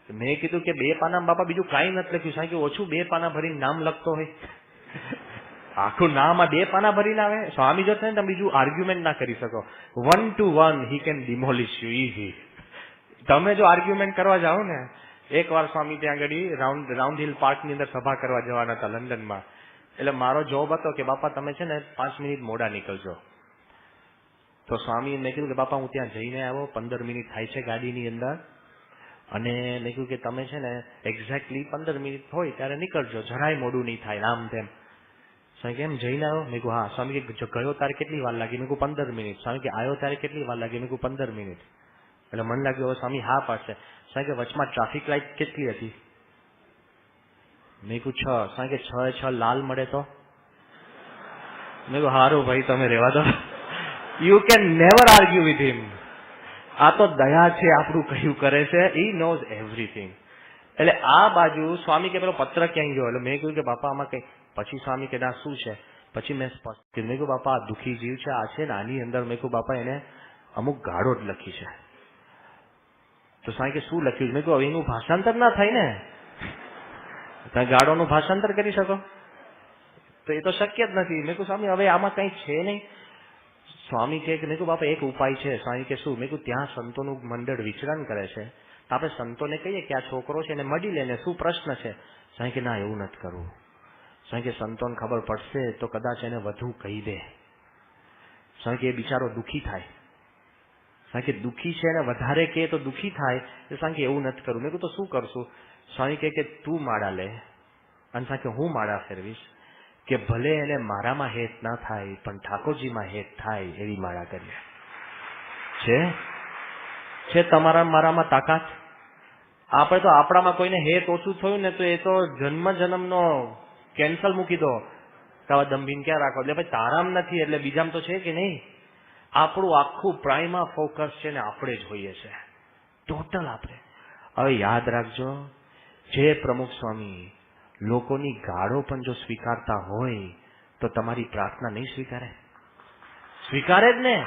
મેં કીધું કે 2 પાનામાં બાપા બીજું કાંઈ નથી લખ્યું. સ્વામી કે ઓછું 2 પાના ભરીને નામ લખતો હોય, આખું નામ આ 2 પાના ભરીને આવે. સ્વામી જો તમે બીજું આર્ગ્યુમેન્ટ ના કરી શકો. 1 to 1 he can demolish you easy. તમે જો આર્ગ્યુમેન્ટ કરવા જાઓ ને, એકવાર સ્વામી ત્યાં આગળ રાઉન્ડ હિલ પાર્કની અંદર સભા કરવા જવાના હતા લંડનમાં. એટલે મારો જોબ હતો કે બાપા તમે છે ને 5 મિનિટ મોડા નીકળજો. તો સ્વામી મેં કીધું કે બાપા હું ત્યાં જઈને આવ્યો, 15 મિનિટ થાય છે ગાડીની અંદર, અને મેં કીધું કે તમે છે ને એક્ઝેક્ટલી 15 મિનિટ હોય ત્યારે નીકળજો, જરાય મોડું નહીં થાય આમ તેમ. સ્વામી કેમ જઈને આવ્યો? મેં કહ્યું હા. સ્વામી કે ગયો ત્યારે કેટલી વાર લાગી? મેં કહ્યું 15 મિનિટ. સ્વામી કે આવ્યો ત્યારે કેટલી વાર લાગી? મેં કહ્યું 15 મિનિટ. એટલે મને લાગ્યું હવે સ્વામી હા પાડશે. સ્વામી કે વચમાં ટ્રાફિક લાઇટ કેટલી હતી? મેં કહ્યું 6. સ્વામી કે 6 લાલ મળે તો? મેં કહ્યું હારું ભાઈ તમે રહેવા દો. You can never argue with him. આ તો દયા છે, આપણું કહ્યું કરે છે. He knows everything. એટલે આ બાજુ સ્વામી કે પેલો પત્ર ક્યાં ગયો? એટલે મેં કહ્યું કે બાપા આમાં કઈ. પછી સ્વામી કે ના શું છે? પછી મેં સ્પષ્ટ કીધું. મેં કહ્યું બાપા આ દુઃખી જીવ છે, આ છે ને આની અંદર મેં કહ્યું બાપા એને અમુક ગાળો જ લખી છે. તો સ્વામી કે શું લખ્યું? મેં કહ્યું હવે એનું ભાષાંતર ના થાય ને, તમે ગાળોનું ભાષાંતર કરી શકો? તો એ તો શક્ય જ નથી. મેં કહ્યું સ્વામી હવે આમાં કઈ છે નહીં. સ્વામી કે મેં કહ્યું બાપા એક ઉપાય છે. સ્વામી કે શું? મેં કહ્યું ત્યાં સંતોનું મંડળ વિચરણ કરે છે, તો આપણે સંતોને કહીએ કે આ છોકરો છે એને મળી લે ને, શું પ્રશ્ન છે? સ્વામી કે ના એવું નથી કરવું. સ્વામી કે સંતોને ખબર પડશે તો કદાચ એને વધુ કહી દે. સ્વામી કે એ બિચારો દુઃખી થાય. સ્વામી કે દુઃખી છે એને વધારે કહે તો દુઃખી થાય. સ્વામી કે એવું નથી કરવું. મેં કહ્યું તો શું કરશું? સ્વામી કે તું માળા લે, અને સ્વામી કે હું માળા ફેરવીશ, કે ભલે એને મારામાં હેત ના થાય પણ ઠાકોરજીમાં હેત થાય એવી માળા કરીએ. છે તમારા મારામાં તાકાત? આપણે તો આપણામાં કોઈને હેત ઓછું થયું ને તો એ તો જન્મનો કેન્સલ મૂકી દો. તાવા દંભીન ક્યાં રાખો? એટલે ભાઈ તારામ નથી એટલે બીજામ તો છે કે નહીં? આપણું આખું પ્રાઇમા ફોકસ છે ને આપણે જ હોઈએ છે, ટોટલ આપણે. હવે યાદ રાખજો, જે પ્રમુખ સ્વામી લોકોની ગાળો પણ જો સ્વીકારતા હોય તો તમારી પ્રાર્થના નહીં સ્વીકારે? સ્વીકારે જ ને.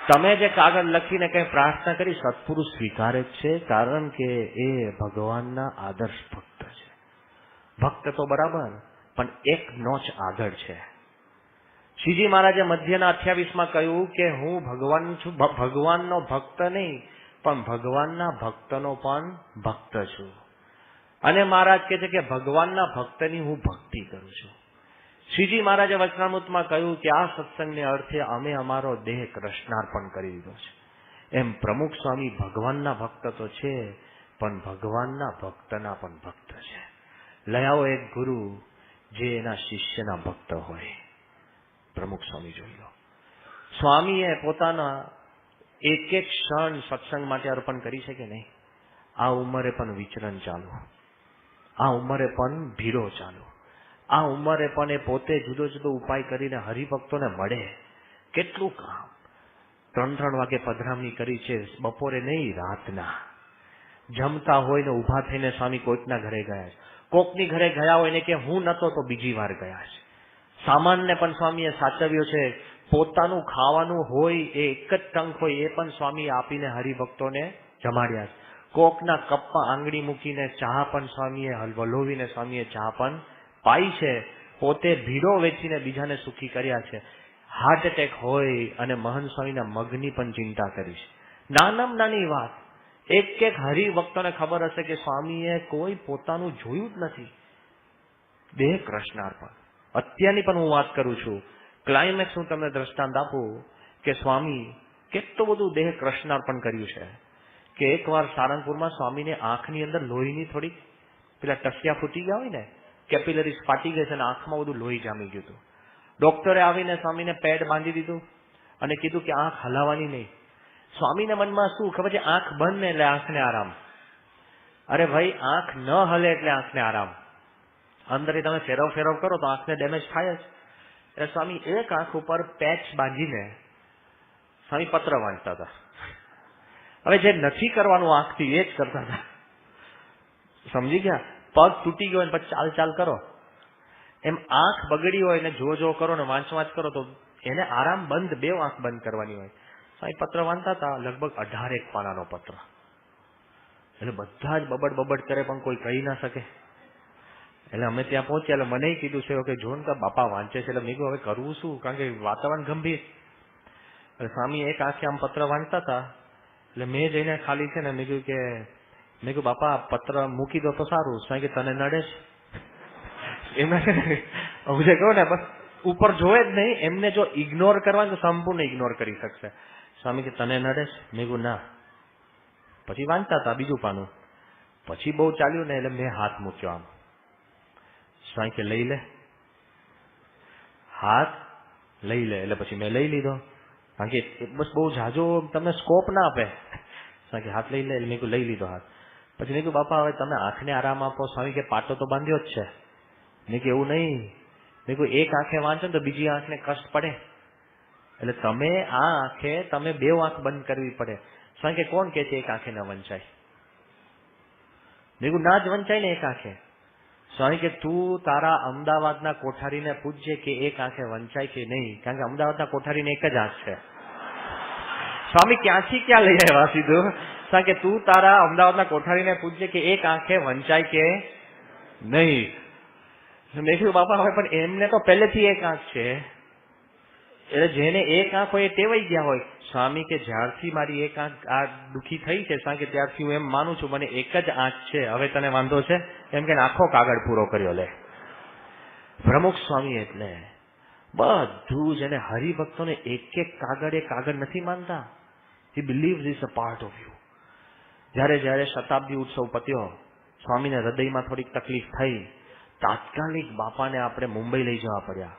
તમે જે કાગળ લખીને કઈ પ્રાર્થના કરી, સત્પુરુષ સ્વીકારે જ છે, કારણ કે એ ભગવાનના આદર્શ ભક્ત છે. ભક્ત તો બરાબર પણ એક નોચ આગળ છે. શ્રીજી મહારાજે મધ્યના 28માં કહ્યું કે હું ભગવાન છું, ભગવાનનો ભક્ત નહીં પણ ભગવાનના ભક્તનો પણ ભક્ત છું. અને મહારાજ કહે છે કે ભગવાનના ભક્તની હું ભક્તિ કરું છું. શ્રીજી મહારાજે વચનામૃતમાં કહ્યું કે આ સત્સંગને અર્થે અમે અમારો દેહ કૃષ્ણાર્પણ કરી દીધો છે. એમ પ્રમુખ સ્વામી ભગવાનના ભક્ત તો છે પણ ભગવાનના ભક્તના પણ ભક્ત છે. લયાવો એક ગુરુ જે એના શિષ્યના ભક્ત હોય. પ્રમુખ સ્વામી જોઈ લો. સ્વામીએ પોતાના એક એક ક્ષણ સત્સંગ માટે અર્પણ કરી છે કે નહીં? આ ઉંમરે પણ વિચરણ ચાલુ, આ ઉંમરે પણ ભીડો ચાલુ, આ ઉંમરે પણ એ પોતે જુદો જુદો ઉપાય કરીને હરિભક્તોને મળે. કેટલું કામ! 3-3 વાગે પધરામણી કરી છે, બપોરે નહીં રાતના. જમતા હોય ને ઉભા થઈને સ્વામી કોઈકના ઘરે ગયા છે, કોકની ઘરે ગયા હોય ને કે હું નતો તો બીજી વાર ગયા છે. સામાનને પણ સ્વામીએ સાચવ્યો છે. પોતાનું ખાવાનું હોય એ એક જ ટંક હોય એ પણ સ્વામી આપીને હરિભક્તોને જમાડ્યા છે. કોકના કપમાં આંગળી મૂકીને ચા પણ સ્વામીએ વલોવીને સ્વામીએ ચા પણ પાઈ છે. પોતે ભીડો વેચીને બીજાને સુખી કર્યા છે. હાર્ટ એટેક હોય અને મહંત સ્વામીના મગની પણ ચિંતા કરી છે. નાનામાં નાની વાત, એક એક હરિભક્તોને ખબર હશે કે સ્વામીએ કોઈ પોતાનું જોયું જ નથી. દેહ કૃષ્ણાર્પણ. અત્યારની પણ હું વાત કરું છું, ક્લાઇમેક્સ હું તમને દ્રષ્ટાંત આપું કે સ્વામી કેટલું બધું દેહ કૃષ્ણાર્પણ કર્યું છે કે એકવાર સારંગપુરમાં સ્વામીને આંખની અંદર લોહીની થોડીક પેલા ટસિયા ફૂટી ગયા હોય ને, કેપિલરીઝ ફાટી ગઈ છે અને આંખમાં બધું લોહી જામી ગયું હતું. ડોક્ટરે આવીને સ્વામીને પેડ બાંધી દીધું અને કીધું કે આંખ હલાવવાની નહીં. સ્વામીના મનમાં શું ખબર છે? આંખ બંધ ને એટલે આંખને આરામ. અરે ભાઈ આંખ ન હલે એટલે આંખને આરામ. અંદર તમે ફેરવ કરો તો આંખને ડેમેજ થાય જ. એટલે સ્વામી એક આંખ ઉપર પેચ બાંધીને સ્વામી પત્ર વાંચતા હતા. હવે જે નથી કરવાનું આંખથી એ જ કરતા હતા. સમજી ગયા? પગ તૂટી ગયો ને પછી ચાલ કરો, એમ આંખ બગડી હોય ને જો કરો ને વાંચ કરો તો એને આરામ. બંધ, બે આંખ બંધ કરવાની હોય. સ્વામી પત્ર વાંચતા હતા, લગભગ 18 પાનાનો પત્ર. એટલે બધા જ બબડ કરે પણ કોઈ કહી ના શકે. એટલે અમે ત્યાં પહોંચ્યા એટલે મને કીધું છે કે જો ને બાપા વાંચે છે. એટલે મેં કહ્યું હવે કરવું શું, કારણ કે વાતાવરણ ગંભીર. એટલે સ્વામી એક આંખે આમ પત્ર વાંચતા હતા એટલે મેં જઈને ખાલી છે ને મેં કીધું બાપા પત્ર મૂકી દો તો સારું. સ્વામી કે તને નડે છે એમને છે ને હું જે કહું ને બસ ઉપર જોવે જ નહીં, એમને જો ઇગ્નોર કરવાનું તો સંપૂર્ણ ઇગ્નોર કરી શકશે. સ્વામી કે તને નડે છે? મેં કીધું ના. પછી વાંચતા હતા બીજું પાનું. પછી બહુ ચાલ્યું ને એટલે મેં હાથ મૂક્યો આમ. સ્વામી કે લઈ લે, હાથ લઈ લે. એટલે પછી મેં લઈ લીધો, કારણ કે બસ બહુ ઝાઝો તમને સ્કોપ ના આપે. સ્વામી કે હાથ લઈ લે. મેં લઈ લીધો હાથ. પછી મેં કહ્યું બાપા હવે તમે આંખને આરામ આપો. સ્વામી કે પાટો તો બાંધ્યો જ છે. મેં કહ્યું એવું નહીં. મેં કહ્યું એક આંખે વાંચો ને તો બીજી આંખને કષ્ટ પડે, એટલે તમે આ આંખે તમે બે આંખ બંધ કરવી પડે. સ્વામી કે કોણ કે છે એક આંખે ન વંચાય? મેં કહ્યું ના જ વંચાય ને એક આંખે. સ્વામી કે તું તારા અમદાવાદના કોઠારીને પૂછજે કે એક આંખે વંચાય કે નહીં, કારણ કે અમદાવાદના કોઠારીને એક જ આંખ છે. સ્વામી ક્યાંથી ક્યાં લઈ આવ્યા સીધું? સ્વામી કે તું તારા અમદાવાદના કોઠારીને પૂછજે કે એક આંખે વંચાય કે નહીં. મેં કીધું બાપા હવે પણ એમને તો પહેલેથી એક આંખ છે, એટલે જેને એક આંખ હોય એ ટેવાઈ ગયા હોય. સ્વામી કે જ્યારથી મારી એક આંખ આ દુઃખી થઈ છે સ્વામી કે ત્યારથી હું એમ માનું છું મને એક જ આંખ છે, હવે તને વાંધો છે? એમ કે આખો કાગળ પૂરો કર્યો. લે પ્રમુખ સ્વામી એટલે બધું જ, એને હરિભક્તોને એક એક કાગળ એ કાગળ નથી માનતા. He believes is a part of you. જયારે શતાબ્દી ઉત્સવ પત્યો, સ્વામીને હૃદયમાં થોડીક તકલીફ થઈ, તાત્કાલિક બાપાને આપણે મુંબઈ લઈ જવા પડ્યા.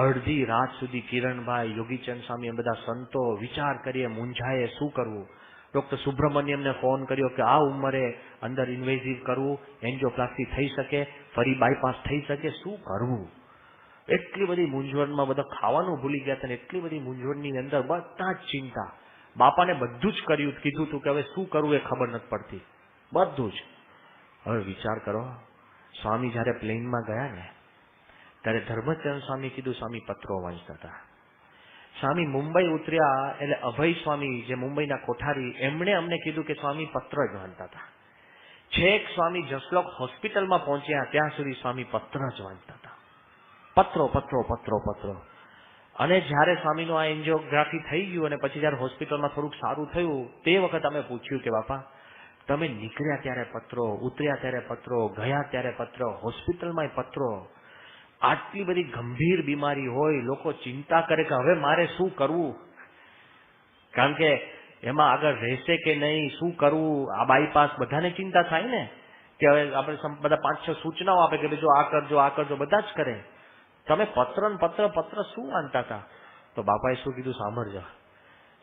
અડધી રાત સુધી કિરણભાઈ, યોગીચંદ સ્વામી એમ બધા સંતો વિચાર કરીએ, મૂંઝાએ શું કરવું. ડોક્ટર સુબ્રમણ્યમને ફોન કર્યો કે આ ઉંમરે અંદર ઇન્વેઝિવ કરવું, એન્જિયોપ્લાસ્ટી થઈ શકે, ફરી બાયપાસ થઈ શકે, શું કરવું? એટલી બધી મૂંઝવણમાં બધા ખાવાનું ભૂલી ગયા હતા, એટલી બધી મૂંઝવણની અંદર બધા જ ચિંતા. બાપાને બધું જ કર્યું, કીધું હતું કે હવે શું કરવું એ ખબર નથી પડતી, બધું જ. હવે વિચાર કરો, સ્વામી જયારે પ્લેનમાં ગયા ને ત્યારે ધર્મચંદ સ્વામી કીધું સ્વામી પત્રો વાંચતા હતા. સ્વામી મુંબઈ ઉતર્યા એટલે અભય સ્વામી જે મુંબઈના કોઠારી એમણે અમને કીધું કે સ્વામી પત્ર જ વાંચતા હતા. છેક સ્વામી જસલોક હોસ્પિટલમાં પહોંચ્યા ત્યાં સુધી સ્વામી પત્ર જ વાંચતા હતા. પત્રો પત્રો પત્રો પત્રો. અને જયારે સ્વામીનું આ એન્જિયોગ્રાફી થઈ ગયું અને પછી જયારે હોસ્પિટલમાં થોડુંક સારું થયું તે વખત અમે પૂછ્યું કે બાપા તમે નીકળ્યા ત્યારે પત્રો, ઉતર્યા ત્યારે પત્રો, ગયા ત્યારે પત્રો, હોસ્પિટલમાં પત્રો. આટલી બધી ગંભીર બીમારી હોય, લોકો ચિંતા કરે કે હવે મારે શું કરવું, કારણ કે એમાં આગળ રહેશે કે નહીં, શું કરવું. આ બાયપાસ બધાને ચિંતા થાય ને કે હવે આપણે બધા 5-6 સૂચનાઓ આપે કે જો આ કરજો આ કરજો, બધા જ કરે. તમે પત્ર ને પત્ર શું વાંચતા હતા? તો બાપાએ શું કીધું સાંભળજો.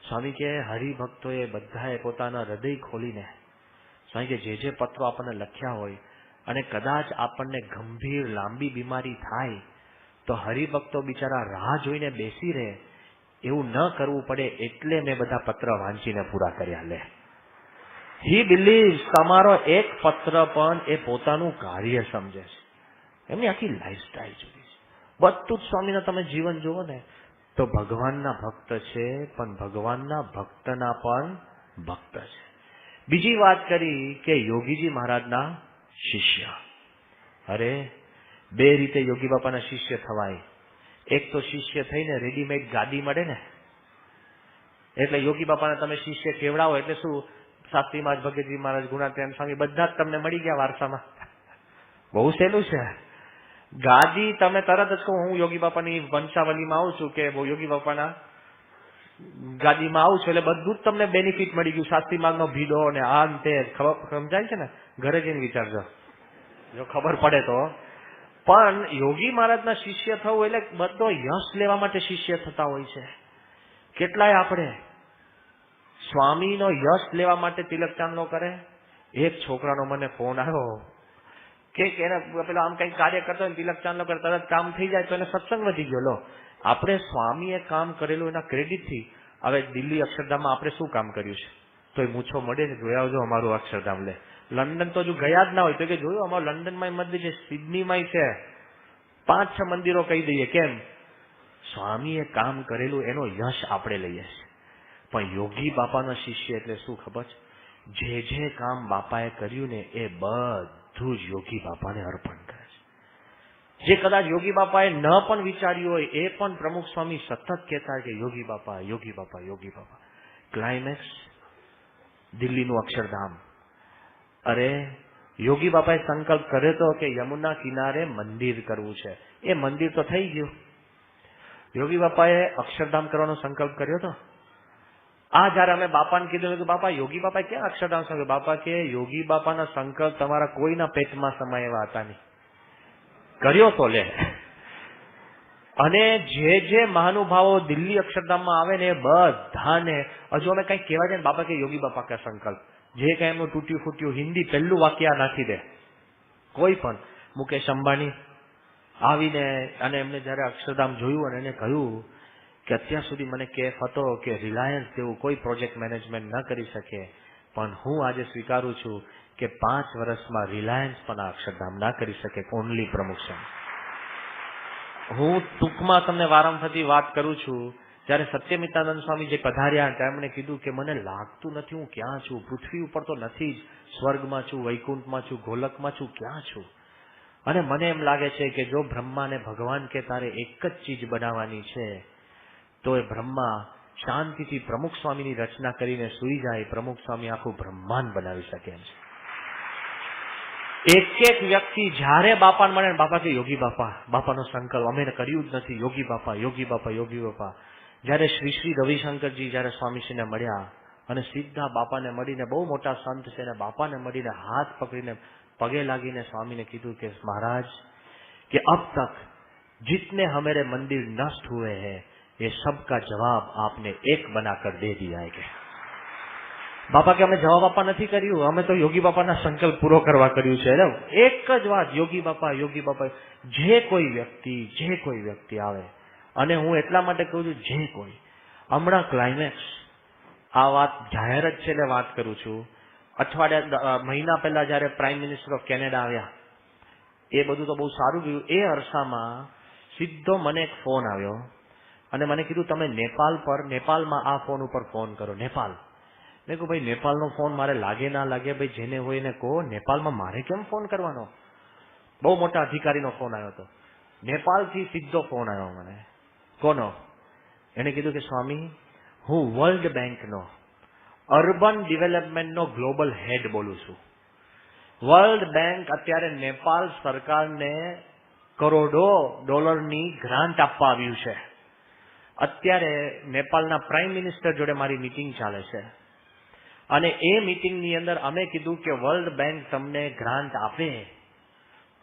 સ્વામી કે હરિભક્તોએ બધાએ પોતાના હૃદય ખોલીને સ્વામી કે જે પત્રો આપણને લખ્યા હોય અને કદાચ આપણને ગંભીર લાંબી બીમારી થાય તો હરિભક્તો બિચારા રાહ જોઈને બેસી રહે, એવું ન કરવું પડે એટલે મેં બધા પત્ર વાંચીને પૂરા કર્યા. લે હી બિલીવ્સ તમારો એક પત્ર પણ એ પોતાનું કાર્ય સમજે છે. એમની આખી લાઈફસ્ટાઈલ જુદી છે. બધું જ સ્વામીના તમે જીવન જુઓ ને તો ભગવાનના ભક્ત છે, પણ ભગવાનના ભક્તના પણ ભક્ત છે. બીજી વાત કરી કે યોગીજી મહારાજના શિષ્ય. અરે બે રીતે યોગી બાપાના શિષ્ય થવાય. એક તો શિષ્ય થઈને રેડીમેડ ગાદી મળે ને, એટલે યોગી બાપાને તમે શિષ્ય કેવડાવો એટલે શું, શાસ્ત્રી મહારાજ, ભગતજી મહારાજ, ગુણાત્યાન સ્વામી બધા જ તમને મળી ગયા વારસામાં. બહુ સહેલું છે. ગાદી તમે તરત જ કહો હું યોગી બાપાની વંશાવલીમાં આવું છું કે યોગી બાપાના ગાદીમાં આવું છું એટલે બધું જ તમને બેનિફિટ મળી ગયું. શાસ્ત્રી માર્ગનો ભીડો ને આ તે સમજાય છે ને, ઘરે જઈને વિચારજો જો ખબર પડે તો. પણ યોગી મહારાજના શિષ્ય થવું એટલે બધો યશ લેવા માટે શિષ્ય થતા હોય છે. કેટલાય આપણે સ્વામીનો યશ લેવા માટે તિલક ચાંદલો કરે. એક છોકરાનો મને ફોન આવ્યો કે એને પેલા આમ કઈ કાર્ય કરતો હોય તિલક ચાંદલો કરે તરત કામ થઈ જાય તો એને સત્સંગ વધી ગયો. લો આપણે સ્વામીએ કામ કરેલું એના ક્રેડિટથી હવે દિલ્હી અક્ષરધામમાં આપણે શું કામ કર્યું છે તો એ મૂછો મળે છે, જોયા આવજો અમારું અક્ષરધામ. લે લંડન તો હજુ ગયા જ ના હોય તો કે જોયું અમારું લંડનમાં મંદિર છે, સિડનીમાં છે, 5-6 મંદિરો કહી દઈએ. કેમ? સ્વામીએ કામ કરેલું એનો યશ આપણે લઈએ છીએ. પણ યોગી બાપાના શિષ્ય એટલે શું ખબર છે? જે કામ બાપાએ કર્યું ને એ બધું જ યોગી બાપાને અર્પણ કરે છે. જે કદાચ યોગી બાપાએ ન પણ વિચાર્યું હોય એ પણ પ્રમુખ સ્વામી સતત કહેતા કે યોગી બાપા યોગી બાપા યોગી બાપા. ક્લાઇમેક્સ દિલ્હીનું અક્ષરધામ. અરે યોગી બાપાએ સંકલ્પ કર્યો હતો કે યમુના કિનારે મંદિર કરવું છે. એ મંદિર તો થઈ ગયું. યોગી બાપાએ અક્ષરધામ કરવાનો સંકલ્પ કર્યો હતો. આ જયારે અમે બાપાને કીધું કે બાપા યોગી બાપાએ ક્યાં અક્ષરધામ સંકલ્પ? બાપા કે યોગી બાપાના સંકલ્પ તમારા કોઈના પેટમાં સમાય એવા હતા નહીં. કર્યો તો લે. અને જે મહાનુભાવો દિલ્હી અક્ષરધામમાં આવે ને એ બધાને હજુ અમે કઈ કહેવા જાય ને બાપા કે યોગી બાપા કા સંકલ્પ, જે કઈ એમનું તૂટ્યું ફૂટ્યું હિન્દી પહેલું વાક્ય નાખી દે. કોઈ પણ મુકેશ અંબાણી આવીને અને એમને જયારે અક્ષરધામ જોયું અને એને કહ્યું કે અત્યાર સુધી મને કેફ હતો કે રિલાયન્સ જેવું કોઈ પ્રોજેક્ટ મેનેજમેન્ટ ન કરી શકે, પણ હું આજે સ્વીકારું છું કે 5 વર્ષમાં રિલાયન્સ પણ આ અક્ષરધામ ના કરી શકે, ઓનલી પ્રમુખ છે. હું ટૂંકમાં તમને વારંવારથી વાત કરું છું. જયારે સત્યમિતાનંદ સ્વામી જે પધાર્યા ત્યારે મને કીધું કે મને લાગતું નથી હું ક્યાં છું, પૃથ્વી ઉપર તો નથી જ, સ્વર્ગમાં છું, વૈકુંઠમાં છું, ગોલકમાં છું, ક્યાં છું? અને મને એમ લાગે છે કે જો બ્રહ્માને ભગવાન કે તારે એક જ ચીજ બનાવવાની છે તો એ બ્રહ્મા શાંતિથી પ્રમુખ સ્વામીની રચના કરીને સૂઈ જાય, પ્રમુખ સ્વામી આખું બ્રહ્માંડ બનાવી શકે એમ છે. એક વ્યક્તિ જ્યારે બાપાને મળે, બાપા કે યોગી બાપા, બાપાનો સંકલ્પ અમે કર્યું જ નથી, યોગી બાપા, યોગી બાપા, યોગી બાપા. જયારે શ્રી રવિશંકરજી જયારે સ્વામીશ્રીને મળ્યા અને સીધા બાપાને મળીને, બહુ મોટા સંત છે ને, બાપાને મળીને હાથ પકડીને પગે લાગીને સ્વામીને કીધું કે મહારાજ કે અબ તક जितने हमारे मंदिर नष्ट हुए हैं ये सबका जवाब आपने एक बनाकर दे दिया है. કે બાપા કે અમે જવાબ આપવા નથી કર્યું, અમે તો યોગી બાપાના સંકલ્પ પૂરો કરવા કર્યું છે. એક જ વાત, યોગી બાપા, યોગી બાપા. જે કોઈ વ્યક્તિ આવે, અને હું એટલા માટે કહું છું જે કોઈ, હમણાં ક્લાઇમેક્સ આ વાત જાહેર જ છે એટલે વાત કરું છું. મહિના પહેલા જયારે પ્રાઇમ મિનિસ્ટર ઓફ કેનેડા આવ્યા, એ બધું તો બહુ સારું ગયું. એ અરસામાં સીધો મને એક ફોન આવ્યો અને મને કીધું તમે નેપાળમાં આ ફોન ઉપર ફોન કરો. નેપાળ. મેં કહ્યું ભાઈ નેપાળનો ફોન મારે લાગે ના લાગે, ભાઈ જેને હોય એને કહો, નેપાળમાં મારે કેમ ફોન કરવાનો? બહુ મોટા અધિકારીનો ફોન આવ્યો હતો. નેપાળથી સીધો ફોન આવ્યો મને. કોનો? એને કીધું કે સ્વામી હું વર્લ્ડ બેંકનો અર્બન ડેવલપમેન્ટનો ગ્લોબલ હેડ બોલું છું. વર્લ્ડ બેંક અત્યારે નેપાળ સરકારને કરોડો ડોલરની ગ્રાન્ટ આપવા આવ્યું છે. અત્યારે નેપાળના પ્રાઇમ મિનિસ્ટર જોડે મારી મીટિંગ ચાલે છે અને એ મીટિંગની અંદર અમે કીધું કે વર્લ્ડ બેંક તમને ગ્રાન્ટ આપે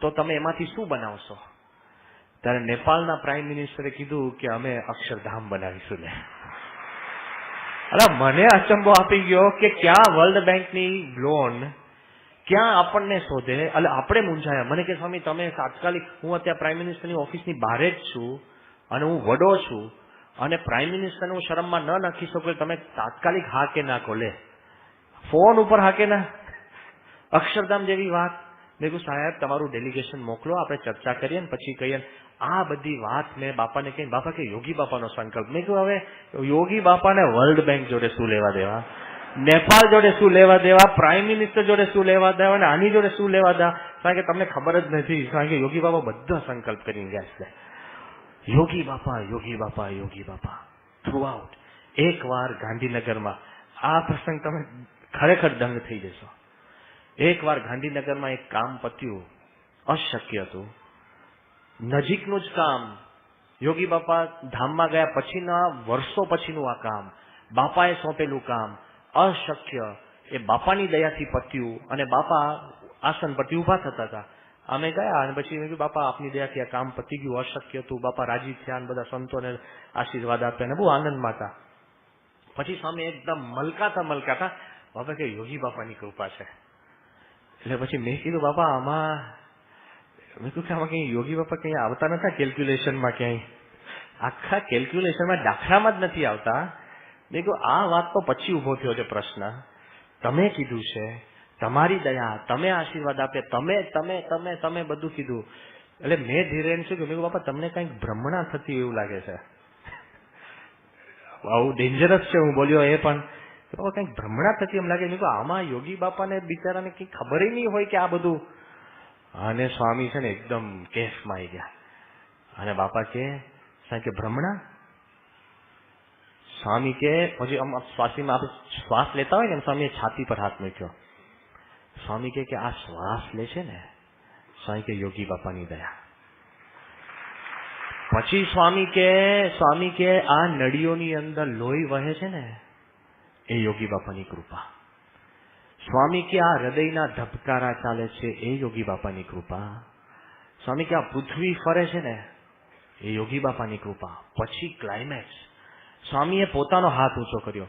તો તમે એમાંથી શું બનાવશો? ત્યારે નેપાળના પ્રાઇમ મિનિસ્ટરે કીધું કે અમે અક્ષરધામ બનાવીશું. ને અરે મને અચંબો આપી ગયો કે ક્યાં વર્લ્ડ બેંકની લોન ક્યાં આપણને શોધે. એટલે આપણે મૂંઝાયા. મને કે સ્વામી તમે તાત્કાલિક, હું અત્યારે પ્રાઇમ મિનિસ્ટરની ઓફિસની બહાર જ છું અને હું વડો છું અને પ્રાઇમ મિનિસ્ટરને હું શરમમાં ન નાખી શકું, તમે તાત્કાલિક હા કે ના ખોલે, ફોન ઉપર હા કે ના. અક્ષરધામ જેવી વાત. મેં કહ્યું સાહેબ તમારું ડેલિગેશન મોકલો, આપણે ચર્ચા કરીએ ને પછી કહીએ. આ બધી વાત મેં બાપાને કહી. બાપા કે યોગી બાપાનો સંકલ્પ. મેં કહ્યું હવે યોગી બાપાને વર્લ્ડ બેંક જોડે શું લેવા દેવા, નેપાળ જોડે શું લેવા દેવા, પ્રાઇમ મિનિસ્ટર જોડે શું લેવા દેવા અને આની જોડે શું લેવા દેવા? કારણ કે તમને ખબર જ નથી. કારણ કે યોગી બાપા બધા સંકલ્પ કરીને ગયા છે. યોગી બાપા, યોગી બાપા, યોગી બાપા થ્રુ આઉટ. એકવાર ગાંધીનગરમાં આ પ્રસંગ તમે ખરેખર દંગ થઈ જશો. એકવાર ગાંધીનગરમાં એક કામ પત્યું, અશક્ય હતું, નજીકનું જ કામ. યોગી બાપા ધામમાં ગયા પછીના વર્ષો પછીનું આ કામ, બાપાએ સોંપેલું કામ, અશક્ય. એ બાપાની દયાથી પત્યું અને બાપા આસન પરથી ઉભા થતા હતા. અમે ગયા અને પછી મેં કીધું બાપા આપની દયાથી આ કામ પતી ગયું, અશક્ય હતું. બાપા રાજી થયા અને બધા સંતોને આશીર્વાદ આપ્યા અને બહુ આનંદમાં હતા. પછી સ્વામી એકદમ મલકાતા બાપા કે યોગી બાપાની કૃપા છે. એટલે પછી મેં કીધું બાપા આમાં, મેં કહ્યું કે આમાં કઈ યોગી બાપા કઈ આવતા નતા કેલ્ક્યુલેશનમાં, ક્યાંય આખા કેલ્ક્યુલેશનમાં દાખલામાં જ નથી આવતા. મેં કહ્યું આ વાત તો પછી ઉભો થયો છે પ્રશ્ન. તમે કીધું છે, તમારી દયા, તમે આશીર્વાદ આપે, તમે બધું કીધું. એટલે મેં ધીરે શું કહ્યું, બાપા તમને કઈક ભ્રમણા થતી એવું લાગે છે. બહુ ડેન્જરસ છે હું બોલ્યો એ પણ. બાપા કઈક ભ્રમણા થતી એમ લાગે. મેં કહ્યું આમાં યોગી બાપાને બિચારાને કઈ ખબર નહીં હોય કે આ બધું. અને સ્વામી છે ને એકદમ કેફમાં આવી ગયા અને બાપા કે ભ્રમણા સ્વામી કે હજી આમ શ્વાસીમાં આપણે શ્વાસ લેતા હોય ને એમ સ્વામીએ છાતી પર હાથ મૂક્યો. સ્વામી કે આ શ્વાસ લે છે ને, સ્વામી કે યોગી બાપાની દયા. પછી સ્વામી કે આ નળીઓની અંદર લોહી વહે છે ને, એ યોગી બાપાની કૃપા. સ્વામી કે આ હૃદયના ધબકારા ચાલે છે, એ યોગી બાપાની કૃપા. સ્વામી કે આ પૃથ્વી ફરે છે ને, એ યોગી બાપાની કૃપા. પછી ક્લાઇમેક્સ, સ્વામીએ પોતાનો હાથ ઊંચો કર્યો.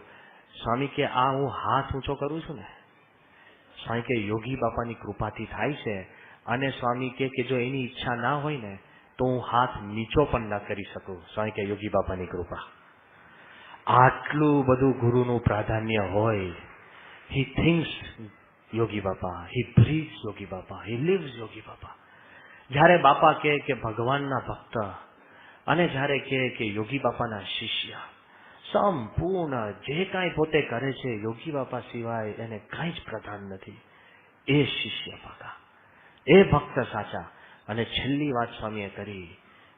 સ્વામી કે આ હું હાથ ઊંચો કરું છું ને, સ્વામી કે યોગી બાપાની કૃપાથી થાય છે. અને સ્વામી કે જો એની ઈચ્છા ના હોય ને તો હું હાથ નીચો પણ ના કરી શકું. સ્વામી કે યોગી બાપાની કૃપા. આટલું બધું ગુરુનું પ્રાધાન્ય હોય. હી થિંક્સ યોગી બાપા, હી બ્રીથ્સ યોગી બાપા, હી લિવ્સ યોગી બાપા. જ્યારે બાપા કે ભગવાનના ભક્ત અને જ્યારે કે યોગી બાપાના શિષ્ય સંપૂર્ણ જે કાંઈ પોતે કરે છે યોગી બાપા સિવાય એને કાંઈ જ પ્રધાન નથી. એ શિષ્ય પાકા, એ ભક્ત સાચા. અને છેલ્લી વાત સ્વામીએ કરી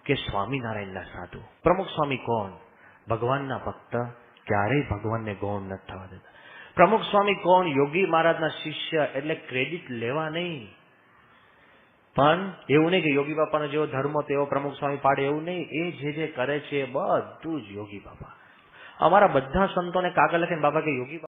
કે સ્વામિનારાયણના સાધુ. પ્રમુખ સ્વામી કોણ? ભગવાનના ભક્ત, ક્યારેય ભગવાનને ગૌણ નથી થવા દેતા. પ્રમુખ સ્વામી કોણ? યોગી મહારાજના શિષ્ય. એટલે ક્રેડિટ લેવા નહીં, પણ એવું નહીં કે યોગી બાપાનો જેવો ધર્મ તેવો પ્રમુખ સ્વામી પાડે, એવું નહીં. એ જે કરે છે એ બધું જ યોગી બાપા. અમારા બધા સંતોને કાગળ લખીને બાબા કે યોગી